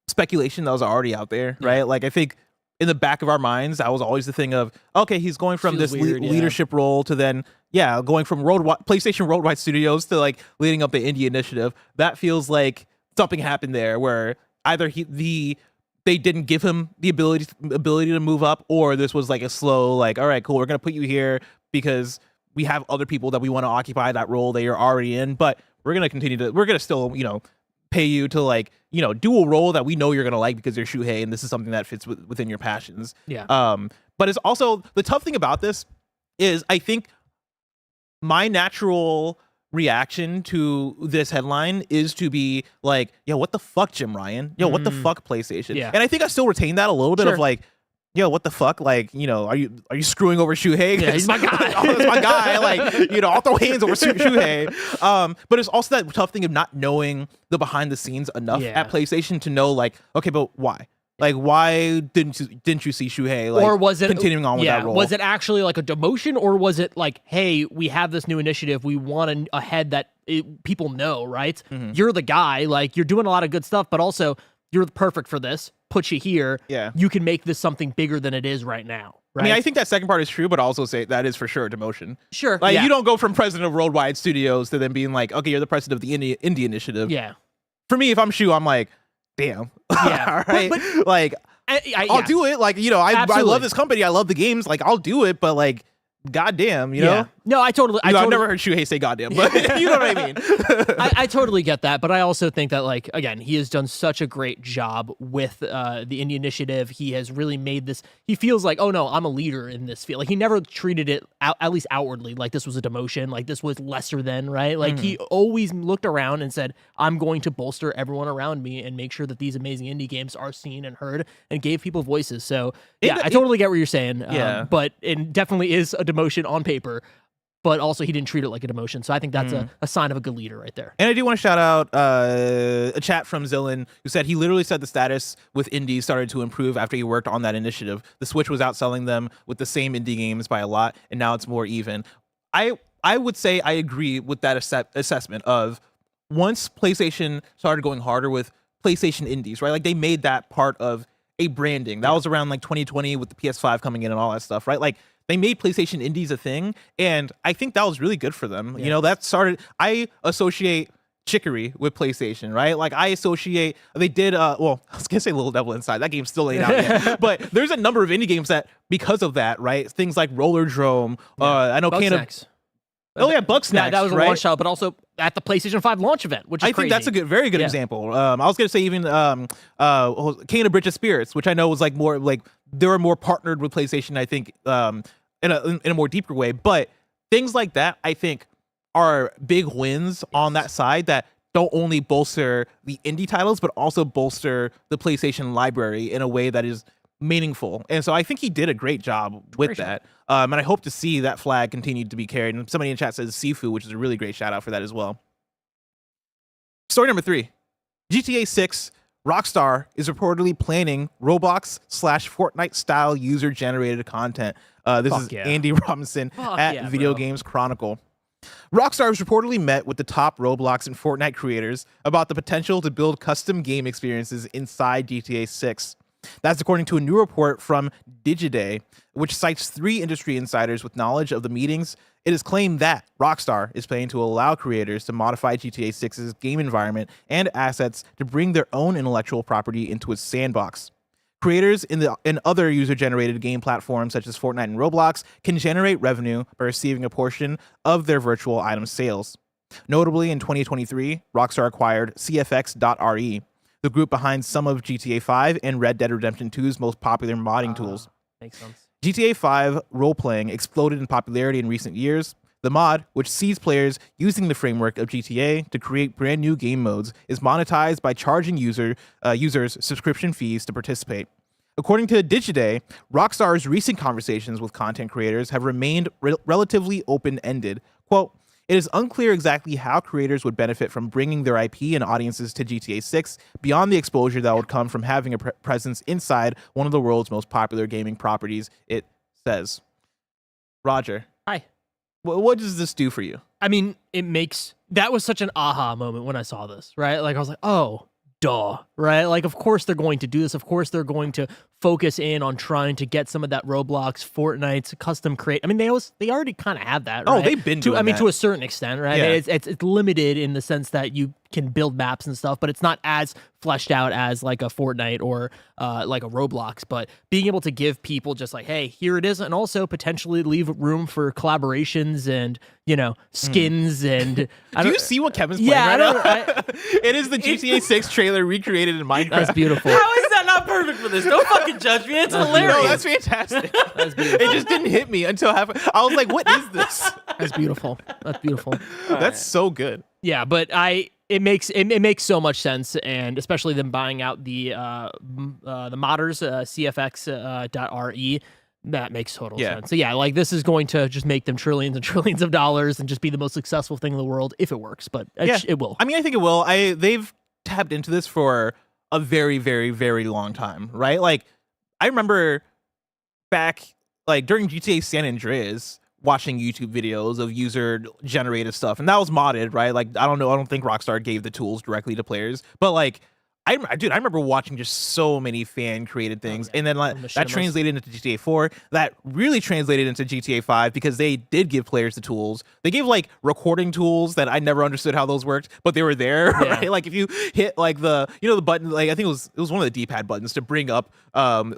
speculation that was already out there, right? Like I think in the back of our minds, that was always the thing of, okay, he's going from Feels this weird, leadership role to then, going from PlayStation Worldwide Studios to like leading up the indie initiative. That feels like something happened there where either they didn't give him the ability to move up, or this was like a slow, like, all right, cool, we're gonna put you here because we have other people that we want to occupy that role that you're already in, but we're gonna still, you know, pay you to like, you know, do a role that we know you're gonna like because you're Shuhei and this is something that fits within your passions. But it's also, the tough thing about this is I think my natural reaction to this headline is to be like, yo, what the fuck, Jim Ryan? Yo, what the fuck, PlayStation? And I think I still retain that a little bit of like, yo, what the fuck? Like, you know, are you screwing over Shuhei? Yeah, he's my guy. That's my guy. Like, you know, I'll throw hands over Shuhei. But it's also that tough thing of not knowing the behind the scenes enough at PlayStation to know, like, okay, but why? Like, why didn't you see Shuhei, like, or was it continuing on with that role? Was it actually like a demotion, or was it like, hey, we have this new initiative, we want a head that people know, right? You're the guy, like, you're doing a lot of good stuff, but also you're perfect for this. Put you here. You can make this something bigger than it is right now. Right? I mean, I think that second part is true, but I'll also say that is for sure a demotion. Sure. Like, you don't go from president of Worldwide Studios to then being like, okay, you're the president of the indie initiative. Yeah. For me, if I'm Shu, I'm like, damn. Yeah. All right. But like, I'll do it. Like, you know, I love this company. I love the games. Like, I'll do it. But like, goddamn, you know? No, I've never heard Shuhei say goddamn, but you know what I mean? I totally get that, but I also think that, like, again, he has done such a great job with the indie initiative. He has really made this, he feels like, oh no, I'm a leader in this field. Like, he never treated it, at least outwardly, like this was a demotion, like this was lesser than, right? Like, he always looked around and said, I'm going to bolster everyone around me and make sure that these amazing indie games are seen and heard, and gave people voices. So, yeah, I totally get what you're saying. But it definitely is a demotion on paper, but also he didn't treat it like a demotion. So I think that's a sign of a good leader right there. And I do want to shout out a chat from Zillin, who said he literally said the status with indies started to improve after he worked on that initiative. The Switch was outselling them with the same indie games by a lot, and now it's more even. I would say I agree with that assessment of once PlayStation started going harder with PlayStation indies, right? Like, they made that part of a branding. That was around like 2020 with the PS5 coming in and all that stuff, right? Like, they made PlayStation indies a thing, and I think that was really good for them. You know, that started, I associate Chicory with PlayStation, right? Like, I associate, they did, well, I was gonna say Little Devil Inside, that game still ain't out yet, but there's a number of indie games that, because of that, right? Things like Rollerdrome, I know Bugsnax. Bugsnax, that was a right? launch title, but also at the PlayStation 5 launch event, which is crazy. Think that's a very good example. I was gonna say even Kane of Bridge of Spirits, which I know was like more like they were more partnered with PlayStation, I think, in a more deeper way. But things like that, I think, are big wins on that side that don't only bolster the indie titles, but also bolster the PlayStation library in a way that is meaningful. And so I think he did a great job with that. And I hope to see that flag continue to be carried. And somebody in chat says Sifu, which is a really great shout out for that as well. Story number 3, GTA 6. Rockstar is reportedly planning Roblox/Fortnite-style user-generated content. This is Andy Robinson at Video Games Chronicle. Rockstar has reportedly met with the top Roblox and Fortnite creators about the potential to build custom game experiences inside GTA 6. That's according to a new report from Digiday, which cites 3 industry insiders with knowledge of the meetings. It is claimed that Rockstar is planning to allow creators to modify GTA 6's game environment and assets to bring their own intellectual property into its sandbox. Creators in other user-generated game platforms such as Fortnite and Roblox can generate revenue by receiving a portion of their virtual item sales. Notably, in 2023, Rockstar acquired CFX.re, the group behind some of GTA 5 and Red Dead Redemption 2's most popular modding tools. Makes sense. GTA 5 role-playing exploded in popularity in recent years. The mod, which sees players using the framework of GTA to create brand new game modes, is monetized by charging users subscription fees to participate. According to Digiday, Rockstar's recent conversations with content creators have remained relatively open-ended. Quote, "It is unclear exactly how creators would benefit from bringing their IP and audiences to GTA 6 beyond the exposure that would come from having a presence inside one of the world's most popular gaming properties," it says. Roger. Hi. What does this do for you? I mean, that was such an aha moment when I saw this, right? Like I was like, oh, duh, right? Like, of course they're going to do this. Of course they're going to focus in on trying to get some of that Roblox, Fortnite's custom create. I mean, they already kind of have that, right? Oh, they've been doing that. to a certain extent, right? Yeah. It's limited in the sense that you can build maps and stuff, but it's not as fleshed out as like a Fortnite or like a Roblox. But being able to give people just like, hey, here it is, and also potentially leave room for collaborations and, you know, skins and Do you see what Kevin's playing right now? It is the GTA 6 trailer recreated in Minecraft. That's beautiful. How is that not perfect for this? Don't fucking judge me. It's hilarious. No, that's fantastic. That's beautiful. It just didn't hit me until halfway. I was like, what is this? That's beautiful. That's beautiful. That's so good. Yeah, but it makes so much sense, and especially them buying out the modders, CFX.re. That makes total sense. So yeah, like this is going to just make them trillions and trillions of dollars and just be the most successful thing in the world if it works. But it will. I mean, I think it will. They've tapped into this for a very, very, very long time, right? Like, I remember back like during GTA San Andreas, watching YouTube videos of user-generated stuff, and that was modded, right? Like, I don't think Rockstar gave the tools directly to players, but like, I remember watching just so many fan-created things, and then like that translated into GTA 4. That really translated into GTA 5 because they did give players the tools. They gave like recording tools that I never understood how those worked, but they were there. Yeah. Right? Like if you hit like the button, like I think it was one of the D-pad buttons to bring up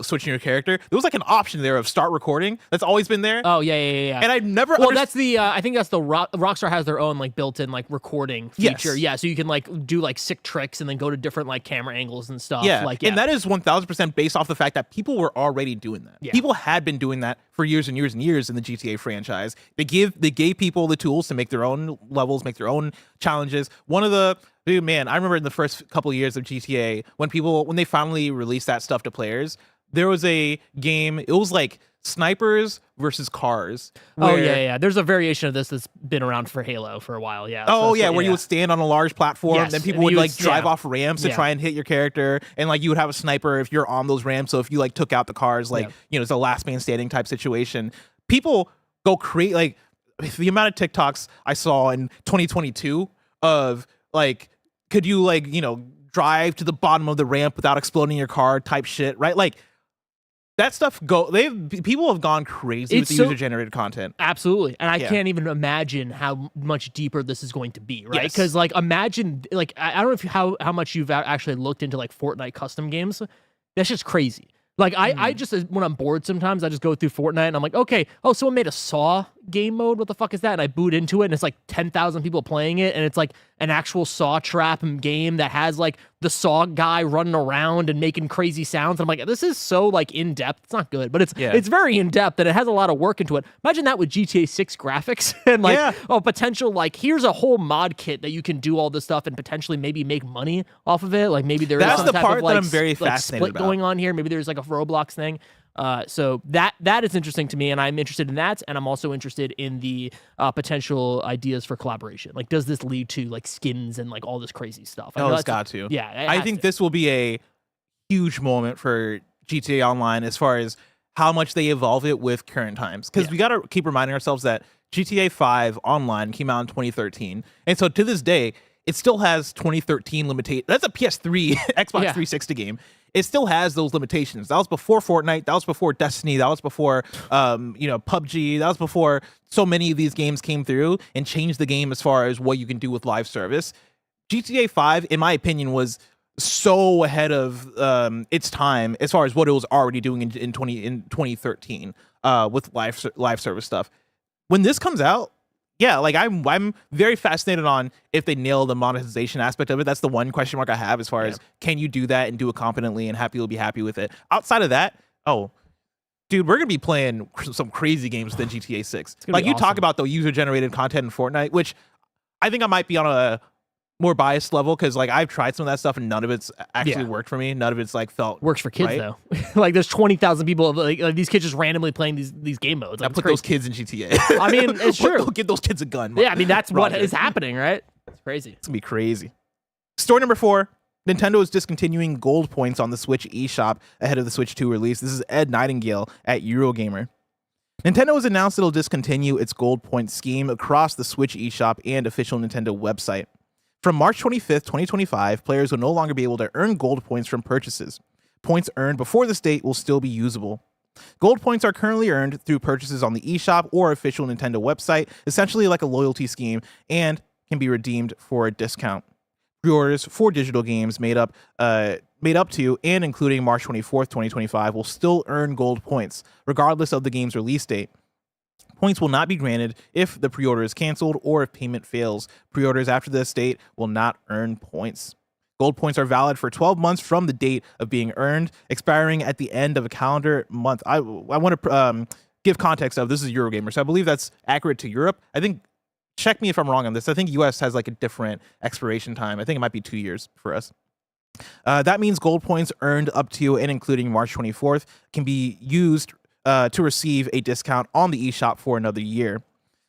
switching your character. There was like an option there of start recording that's always been there. Oh yeah. And I never. Well, that's the I think that's the Rockstar has their own like built-in like recording feature. Yes. Yeah, so you can like do like sick tricks and then go to different like camera angles and stuff. Yeah, like and that is 1000% based off the fact that people were already doing that. Yeah. People had been doing that for years and years and years in the GTA franchise. They gave people the tools to make their own levels, make their own challenges. I remember in the first couple of years of GTA when they finally released that stuff to players, there was a game. It was like snipers versus cars. Yeah. There's a variation of this that's been around for Halo for a while. Yeah. Where you would stand on a large platform, Yes, then people and would you like would- drive off ramps to Yeah. try and hit your character, and like you would have a sniper if you're on those ramps. So if you like took out the cars, like it's a last man standing type situation. People go create like the amount of TikToks I saw in 2022 of like, could you like drive to the bottom of the ramp without exploding your car type shit, right? Like. That stuff people have gone crazy with the user-generated content. Absolutely. And I can't even imagine how much deeper this is going to be, right? Yes. Because like imagine like I don't know how much you've actually looked into like Fortnite custom games. That's just crazy. Like I just when I'm bored sometimes I just go through Fortnite and I'm like, okay, someone made a Saw game mode. What the fuck is that? And I boot into it and it's like 10,000 people playing it, and it's like an actual Saw trap game that has like the Saw guy running around and making crazy sounds. And I'm like, this is so like in depth. It's not good, but it's very in depth and it has a lot of work into it. Imagine that with GTA 6 graphics and like potential like here's a whole mod kit that you can do all this stuff and potentially maybe make money off of it. Like maybe there is some type of like, that I'm very like fascinated split about. going on here. Maybe there's like a Roblox thing. So that is interesting to me, and I'm interested in that, and I'm also interested in the potential ideas for collaboration. Like, does this lead to like skins and like all this crazy stuff? It's got to. Yeah, I think this will be a huge moment for GTA Online as far as how much they evolve it with current times. Because we got to keep reminding ourselves that GTA 5 Online came out in 2013, and so to this day, it still has 2013 limitation. That's a PS3 Xbox 360 game. It still has those limitations. That was before Fortnite. That was before Destiny. That was before, PUBG. That was before so many of these games came through and changed the game as far as what you can do with live service. GTA 5, in my opinion, was so ahead of its time as far as what it was already doing in 2013 with live service stuff. When this comes out, yeah, like I'm very fascinated on if they nail the monetization aspect of it. That's the one question mark I have as far as can you do that and do it competently and people will be happy with it. Outside of that, dude, we're gonna be playing some crazy games than GTA 6. Like you talk about the user generated content in Fortnite, which I think I might be on a more biased level because like I've tried some of that stuff and none of it's actually worked for me. None of it's like felt works for kids right. though. Like there's 20,000 people like these kids just randomly playing these game modes. Like, I put those kids in GTA. I mean, it's true. Give those kids a gun. Yeah, I mean that's Roger. what is happening, right? It's crazy. It's gonna be crazy. Story number 4. Nintendo is discontinuing gold points on the Switch eShop ahead of the Switch 2 release. This is Ed Nightingale at Eurogamer. Nintendo has announced it'll discontinue its gold point scheme across the Switch eShop and official Nintendo website. From March 25th, 2025, players will no longer be able to earn gold points from purchases. Points earned before this date will still be usable. Gold points are currently earned through purchases on the eShop or official Nintendo website, essentially like a loyalty scheme, and can be redeemed for a discount. Pre-orders for digital games made up to and including March 24th, 2025 will still earn gold points, regardless of the game's release date. Points will not be granted if the pre-order is canceled or if payment fails. Pre-orders after this date will not earn points. Gold points are valid for 12 months from the date of being earned, expiring at the end of a calendar month. I want to give context of this is Eurogamer, so I believe that's accurate to Europe. I think, check me if I'm wrong on this. I think US has like a different expiration time. I think it might be 2 years for us. That means gold points earned up to and including March 24th can be used to receive a discount on the eShop for another year.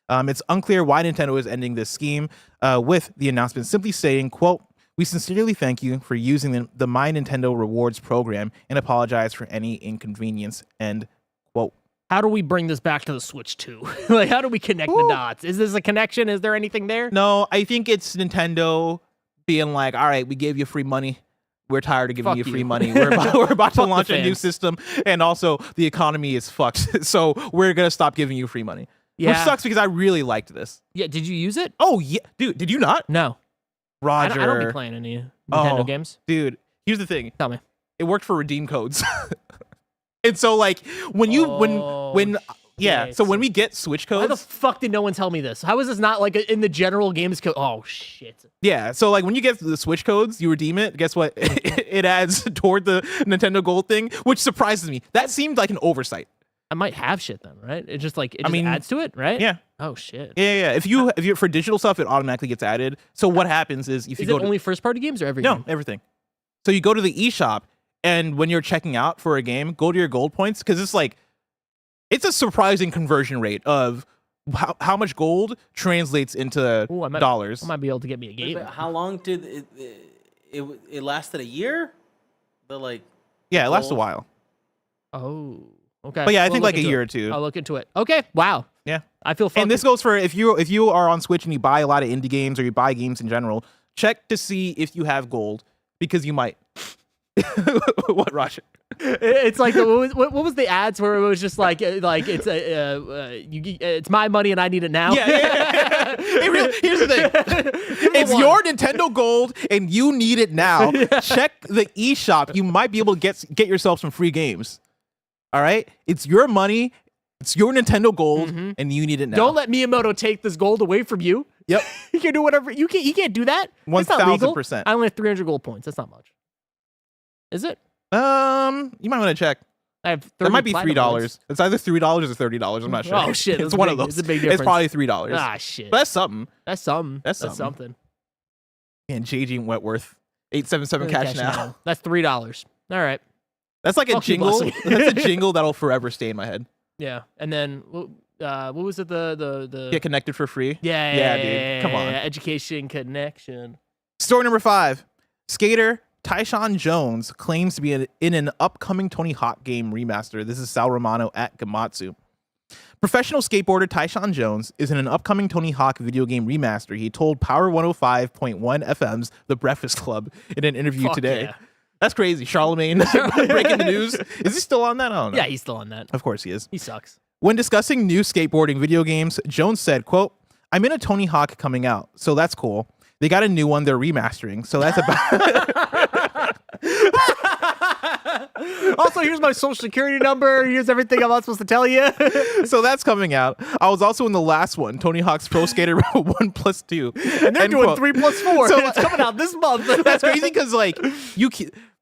It's unclear why Nintendo is ending this scheme, with the announcement simply stating, quote, "We sincerely thank you for using the My Nintendo Rewards program and apologize for any inconvenience," end quote. How do we bring this back to the Switch 2? Like, how do we connect the dots? Is this a connection? Is there anything there? No, I think it's Nintendo being like, all right, we gave you free money. We're tired of giving you free money. We're about to launch a new system, and also the economy is fucked. So we're gonna stop giving you free money. Yeah. Which sucks because I really liked this. Yeah, did you use it? Oh yeah, dude, did you not? No. Roger. I don't be playing any Nintendo games. Dude, here's the thing. Tell me. It worked for redeem codes. And so like when you so when we get Switch codes, why the fuck did no one tell me this? How is this not like in the general games code? Oh shit. Yeah, so like when you get the Switch codes, you redeem it. Guess what? It adds toward the Nintendo Gold thing, which surprises me. That seemed like an oversight. I might have shit then, right? It just like adds to it, right? Yeah. Oh shit. Yeah. If you're for digital stuff, it automatically gets added. So what happens is if you go only first party games or every game? No, everything. So you go to the eShop, and when you're checking out for a game, go to your gold points because it's a surprising conversion rate of how much gold translates into dollars. I might be able to get me a game. But how long did it lasted? A year? Yeah, it lasts a while. Oh, okay. But yeah, I think like a year or two. I'll look into it. Okay. Wow. Yeah. I feel. And this goes for if you are on Switch and you buy a lot of indie games or you buy games in general, check to see if you have gold because you might. What, Roger? It's like what was the ads where it was just like it's my money and I need it now. Yeah. Here's the thing: it's your Nintendo Gold and you need it now. Check the eShop. You might be able to get yourself some free games. All right, it's your money. It's your Nintendo Gold, and you need it now. Don't let Miyamoto take this gold away from you. Yep, you can do whatever. You can't do that. 1,000%. I only have 300 gold points. That's not much. Is it? You might want to check. I have 30 It might be $3. points. It's either $3 or $30. I'm not sure. Oh shit! It's one of those. It's a big difference. It's probably $3. Ah shit. But that's something. That's something. And JG Wentworth, 877 cash now. That's $3. All right. That's like a jingle. That's a jingle that'll forever stay in my head. Yeah. And then what was it? The Get connected for free. Yeah, dude. Come on. Education connection. Story number 5. Skater Tyshawn Jones claims to be in an upcoming Tony Hawk game remaster. This is Sal Romano at Gematsu. Professional skateboarder Tyshawn Jones is in an upcoming Tony Hawk video game remaster. He told Power 105.1 FM's The Breakfast Club in an interview Fuck today. yeah. That's crazy. Charlemagne breaking the news. Is he still on that? I don't know. Yeah, he's still on that. Of course he is. He sucks. When discussing new skateboarding video games, Jones said, quote, "I'm in a Tony Hawk coming out, so that's cool. They got a new one they're remastering, so that's about..." Also, here's my social security number. Here's everything I'm not supposed to tell you. So that's coming out. I was also in the last one, Tony Hawk's Pro Skater 1+2. And they're End doing quote. 3+4. So- It's coming out this month. That's crazy because, like,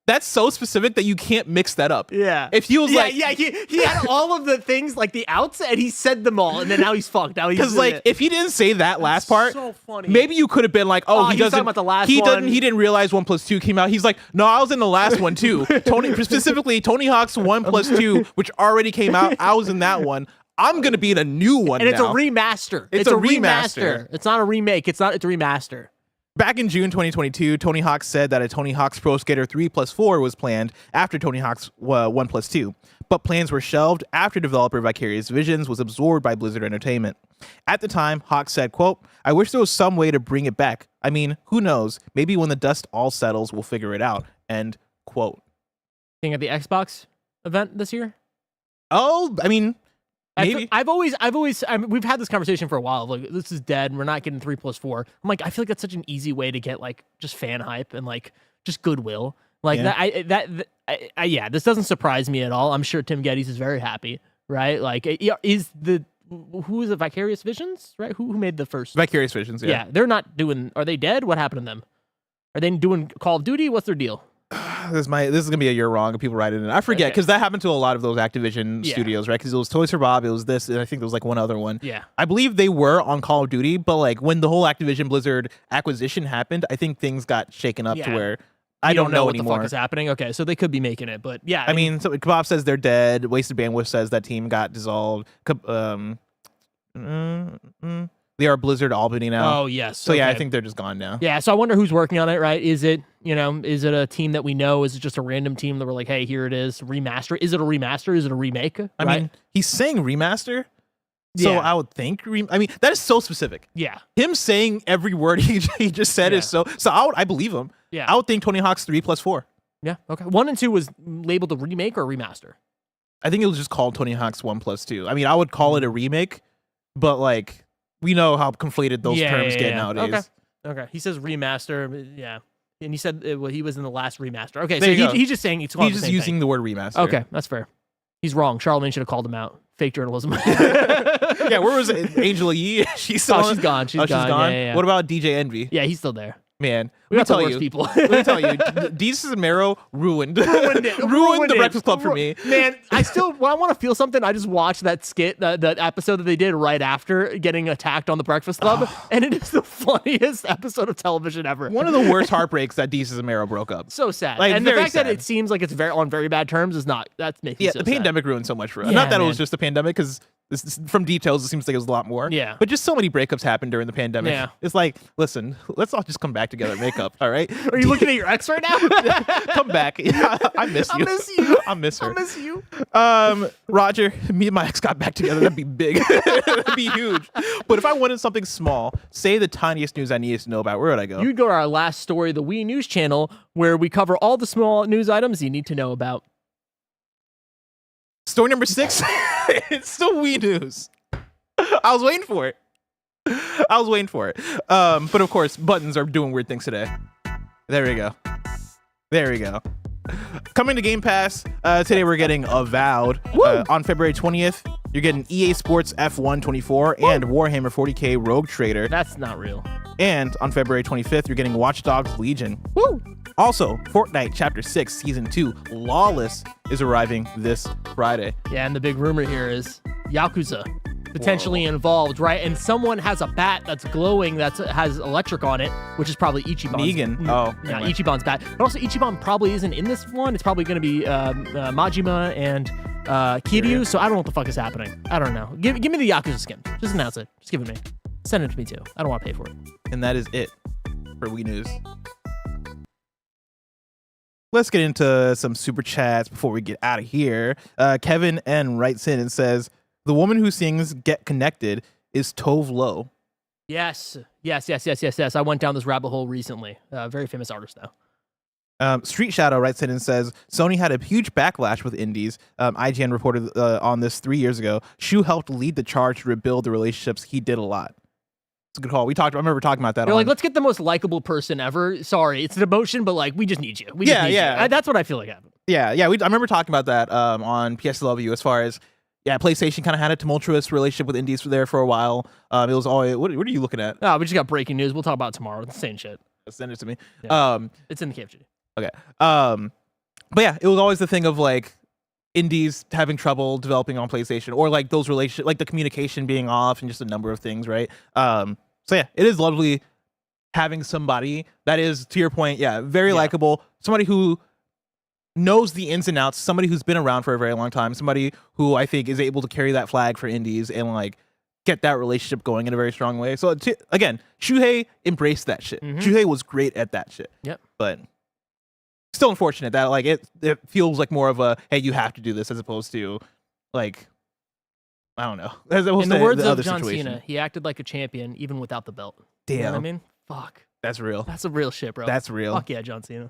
that's so specific that you can't mix that up. Yeah. If he was yeah, like... yeah, he had all of the things, like the outs, and he said them all, and then now he's fucked. Now he's Because, like, if he didn't say that last part, so funny. maybe you could have been like, Oh, he he was doesn't... talking about the last he one. He didn't realize 1+2 came out. He's like, no, I was in the last one, too. Specifically, Tony Hawk's 1+2, which already came out. I was in that one. I'm going to be in a new one and it's now. a remaster. It's a remaster. It's not a remake. It's a remaster. Back in June 2022, Tony Hawk said that a Tony Hawk's Pro Skater 3+4 was planned after Tony Hawk's 1+2, but plans were shelved after developer Vicarious Visions was absorbed by Blizzard Entertainment. At the time, Hawk said, quote, "I wish there was some way to bring it back. I mean, who knows? Maybe when the dust all settles, we'll figure it out." End quote. Thing at the Xbox event this year? Oh, I mean, maybe. We've had this conversation for a while. Like, this is dead. We're not getting 3+4. I'm like, I feel like that's such an easy way to get like just fan hype and like just goodwill. Like Yeah. this doesn't surprise me at all. I'm sure Tim Geddes is very happy, right? Like, who is it? Vicarious Visions, right? Who made the first? Vicarious Visions, yeah. They're not doing. Are they dead? What happened to them? Are they doing Call of Duty? What's their deal? This is gonna be a year wrong, and people write it in. I forget because that happened to a lot of those Activision studios, right? Because it was Toys for Bob, it was this, and I think there was like one other one. Yeah, I believe they were on Call of Duty, but like when the whole Activision Blizzard acquisition happened, I think things got shaken up to where I don't know what anymore. the fuck is happening. Okay, so they could be making it, but yeah, I mean, so Kebab says they're dead. Wasted Bandwidth says that team got dissolved. They are Blizzard Albany now. Oh yes. So yeah, I okay. think they're just gone now. Yeah, so I wonder who's working on it, right? Is it a team that we know? Is it just a random team that we're like, hey, here it is, remaster? Is it a remaster? Is it a remake? I mean, he's saying remaster. So Yeah. I would think, I mean, that is so specific. Yeah. Him saying every word he just said is so I believe him. Yeah. I would think Tony Hawk's 3+4. Yeah. Okay. 1 and 2 was labeled a remake or a remaster. I think it was just called Tony Hawk's 1+2. I mean, I would call it a remake, but like we know how conflated those terms get nowadays. Okay. He says remaster. Yeah. And he said he was in the last remaster. Okay. There you So go. he's just saying he's just using the word remaster. Okay. That's fair. He's wrong. Charlemagne should have called him out. Fake journalism. Yeah, where was it? Angela Yee? She's still she's gone. She's gone. Yeah. What about DJ Envy? Yeah, he's still there. Man, We let got me the tell worst you. people. Let me tell you, Deez Zamero ruined Ruined the it. Breakfast Club for me. Man, when I want to feel something, I just watch that skit, that episode that they did right after getting attacked on the Breakfast Club, and it is the funniest episode of television ever. One of the worst heartbreaks that Deez Zamero broke up. So sad. Like, and the very fact that sad. it seems like it's on very bad terms is not. That makes me Yeah, so the sad. pandemic ruined so much for us. Yeah, Not that it man. was just the pandemic, because from details, it seems like it was a lot more. Yeah. But just so many breakups happened during the pandemic. Yeah. It's like, listen, let's all just come back together and make up, all right? Are you looking at your ex right now? Come back. Yeah, I miss you. I miss you. I miss her. I miss you. Roger, me and my ex got back together. That'd be big. That'd be huge. But if I wanted something small, say the tiniest news I needed to know about, where would I go? You'd go to our last story, the Wii News channel, where we cover all the small news items you need to know about. Story number 6. It's still Wii News. I was waiting for it. But of course, buttons are doing weird things today. There we go. Coming to Game Pass, today we're getting Avowed. On February 20th, you're getting EA Sports F1 24 and Warhammer 40k Rogue Trader. That's not real. And on February 25th, you're getting Watch Dogs Legion. Woo! Also, Fortnite Chapter 6 Season 2 Lawless is arriving this Friday. Yeah, and the big rumor here is Yakuza potentially involved, right? And someone has a bat that's glowing that has electric on it, which is probably Ichiban's. Negan. Oh, yeah, anyway. Ichiban's bat. But also Ichiban probably isn't in this one. It's probably going to be Majima and Kiryu. So I don't know what the fuck is happening. I don't know. Give me the Yakuza skin. Just announce it. Just give it to me. Send it to me too. I don't want to pay for it. And that is it for Wii News. Let's get into some super chats before we get out of here. Kevin N writes in and says, The woman who sings "Get Connected" is Tove Lo. Yes. I went down this rabbit hole recently. Very famous artist though. Street Shadow writes in and says Sony had a huge backlash with indies. IGN reported on this 3 years ago. Shu helped lead the charge to rebuild the relationships. He did a lot. It's a good call. I remember talking about that. They're like, let's get the most likable person ever. Sorry, it's an emotion, but like, we just need you. We just need you. That's what I feel like happened. Yeah. I remember talking about that on PS Love You as far as PlayStation kind of had a tumultuous relationship with indies there for a while. It was always what are you looking at? Oh, we just got breaking news. We'll talk about it tomorrow. It's the same shit. Send it to me. Yeah. It's in the KFGD. Okay. But yeah, it was always the thing of like indies having trouble developing on PlayStation, or like those relationship, like the communication being off, and just a number of things, right? So yeah, it is lovely having somebody that is, to your point, very likable, somebody who knows the ins and outs, somebody who's been around for a very long time, somebody who I think is able to carry that flag for indies and like get that relationship going in a very strong way. So again, Shuhei embraced that shit. Shuhei was great at that shit. Yep. But still unfortunate that like it feels like more of a, hey, you have to do this, as opposed to like, I don't know. In the words of John Cena, he acted like a champion even without the belt. Damn. You know what I mean? Fuck. That's real. That's a real shit, bro. That's real. Fuck yeah, John Cena.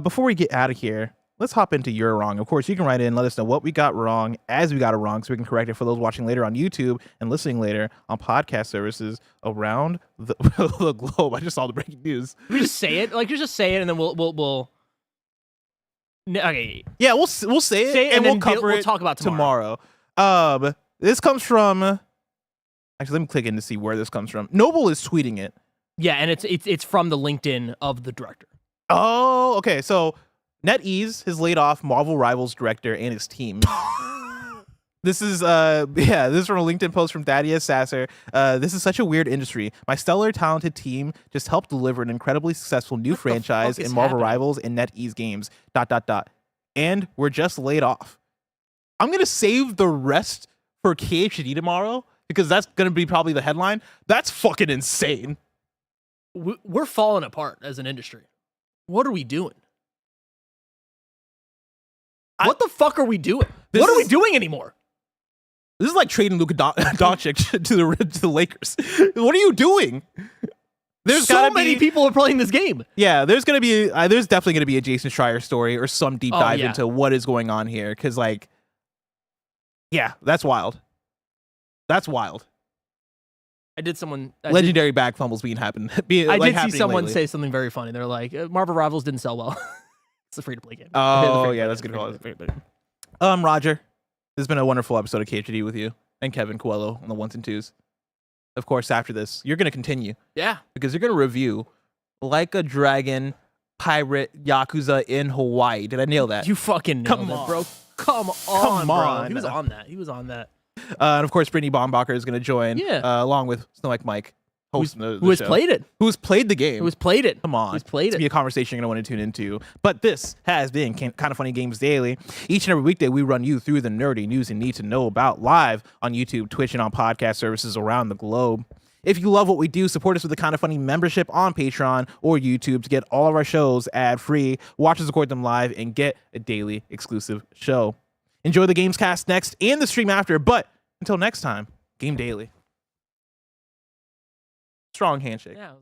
Before we get out of here, let's hop into You're Wrong. Of course, you can write in and let us know what we got wrong as we got it wrong, so we can correct it for those watching later on YouTube and listening later on podcast services around the, the globe. I just saw the breaking news. We just say it, like just say it, and then we'll. Okay. Yeah, we'll say it, and we'll cover it. We'll talk about tomorrow. This comes from. Actually, let me click in to see where this comes from. Noble is tweeting it. Yeah, and it's from the LinkedIn of the director. Oh, okay. So NetEase has laid off Marvel Rivals director and his team. This is this is from a LinkedIn post from Thaddeus Sasser. This is such a weird industry. My stellar, talented team just helped deliver an incredibly successful new franchise in Marvel Rivals and NetEase games. ... And we're just laid off. I'm gonna save the rest for KFGD tomorrow because that's gonna be probably the headline. That's fucking insane. We're falling apart as an industry. What are we doing? What the fuck are we doing? What are we doing anymore? This is like trading Luka Doncic to the Lakers. What are you doing? There's so many people are playing this game. Yeah, there's definitely gonna be a Jason Schreier story or some deep dive into what is going on here, because like, yeah, that's wild. That's wild. Legendary back fumbles being happened. I did see someone say something very funny. They're like, Marvel Rivals didn't sell well. It's a free-to-play game. Oh, yeah, that's a good call. Roger, this has been a wonderful episode of KFGD with you and Kevin Coelho on the ones and twos. Of course, after this, you're going to continue. Yeah. Because you're going to review Like a Dragon Pirate Yakuza in Hawaii. Did I nail that? You fucking nailed it, bro. Come on, bro. He was on that. And of course, Brittany Baumbacher is going to join, along with Snow Like Mike, host who has played it, who's played the game, who's played it. Come on, who's played it's it. Be a conversation you're going to want to tune into. But this has been Kind of Funny Games Daily. Each and every weekday, we run you through the nerdy news you need to know about live on YouTube, Twitch, and on podcast services around the globe. If you love what we do, support us with the Kind of Funny membership on Patreon or YouTube to get all of our shows ad-free, watch us record them live, and get a daily exclusive show. Enjoy the GAMESCAST next and the stream after, but until next time, Game Daily. Strong handshake. Yeah.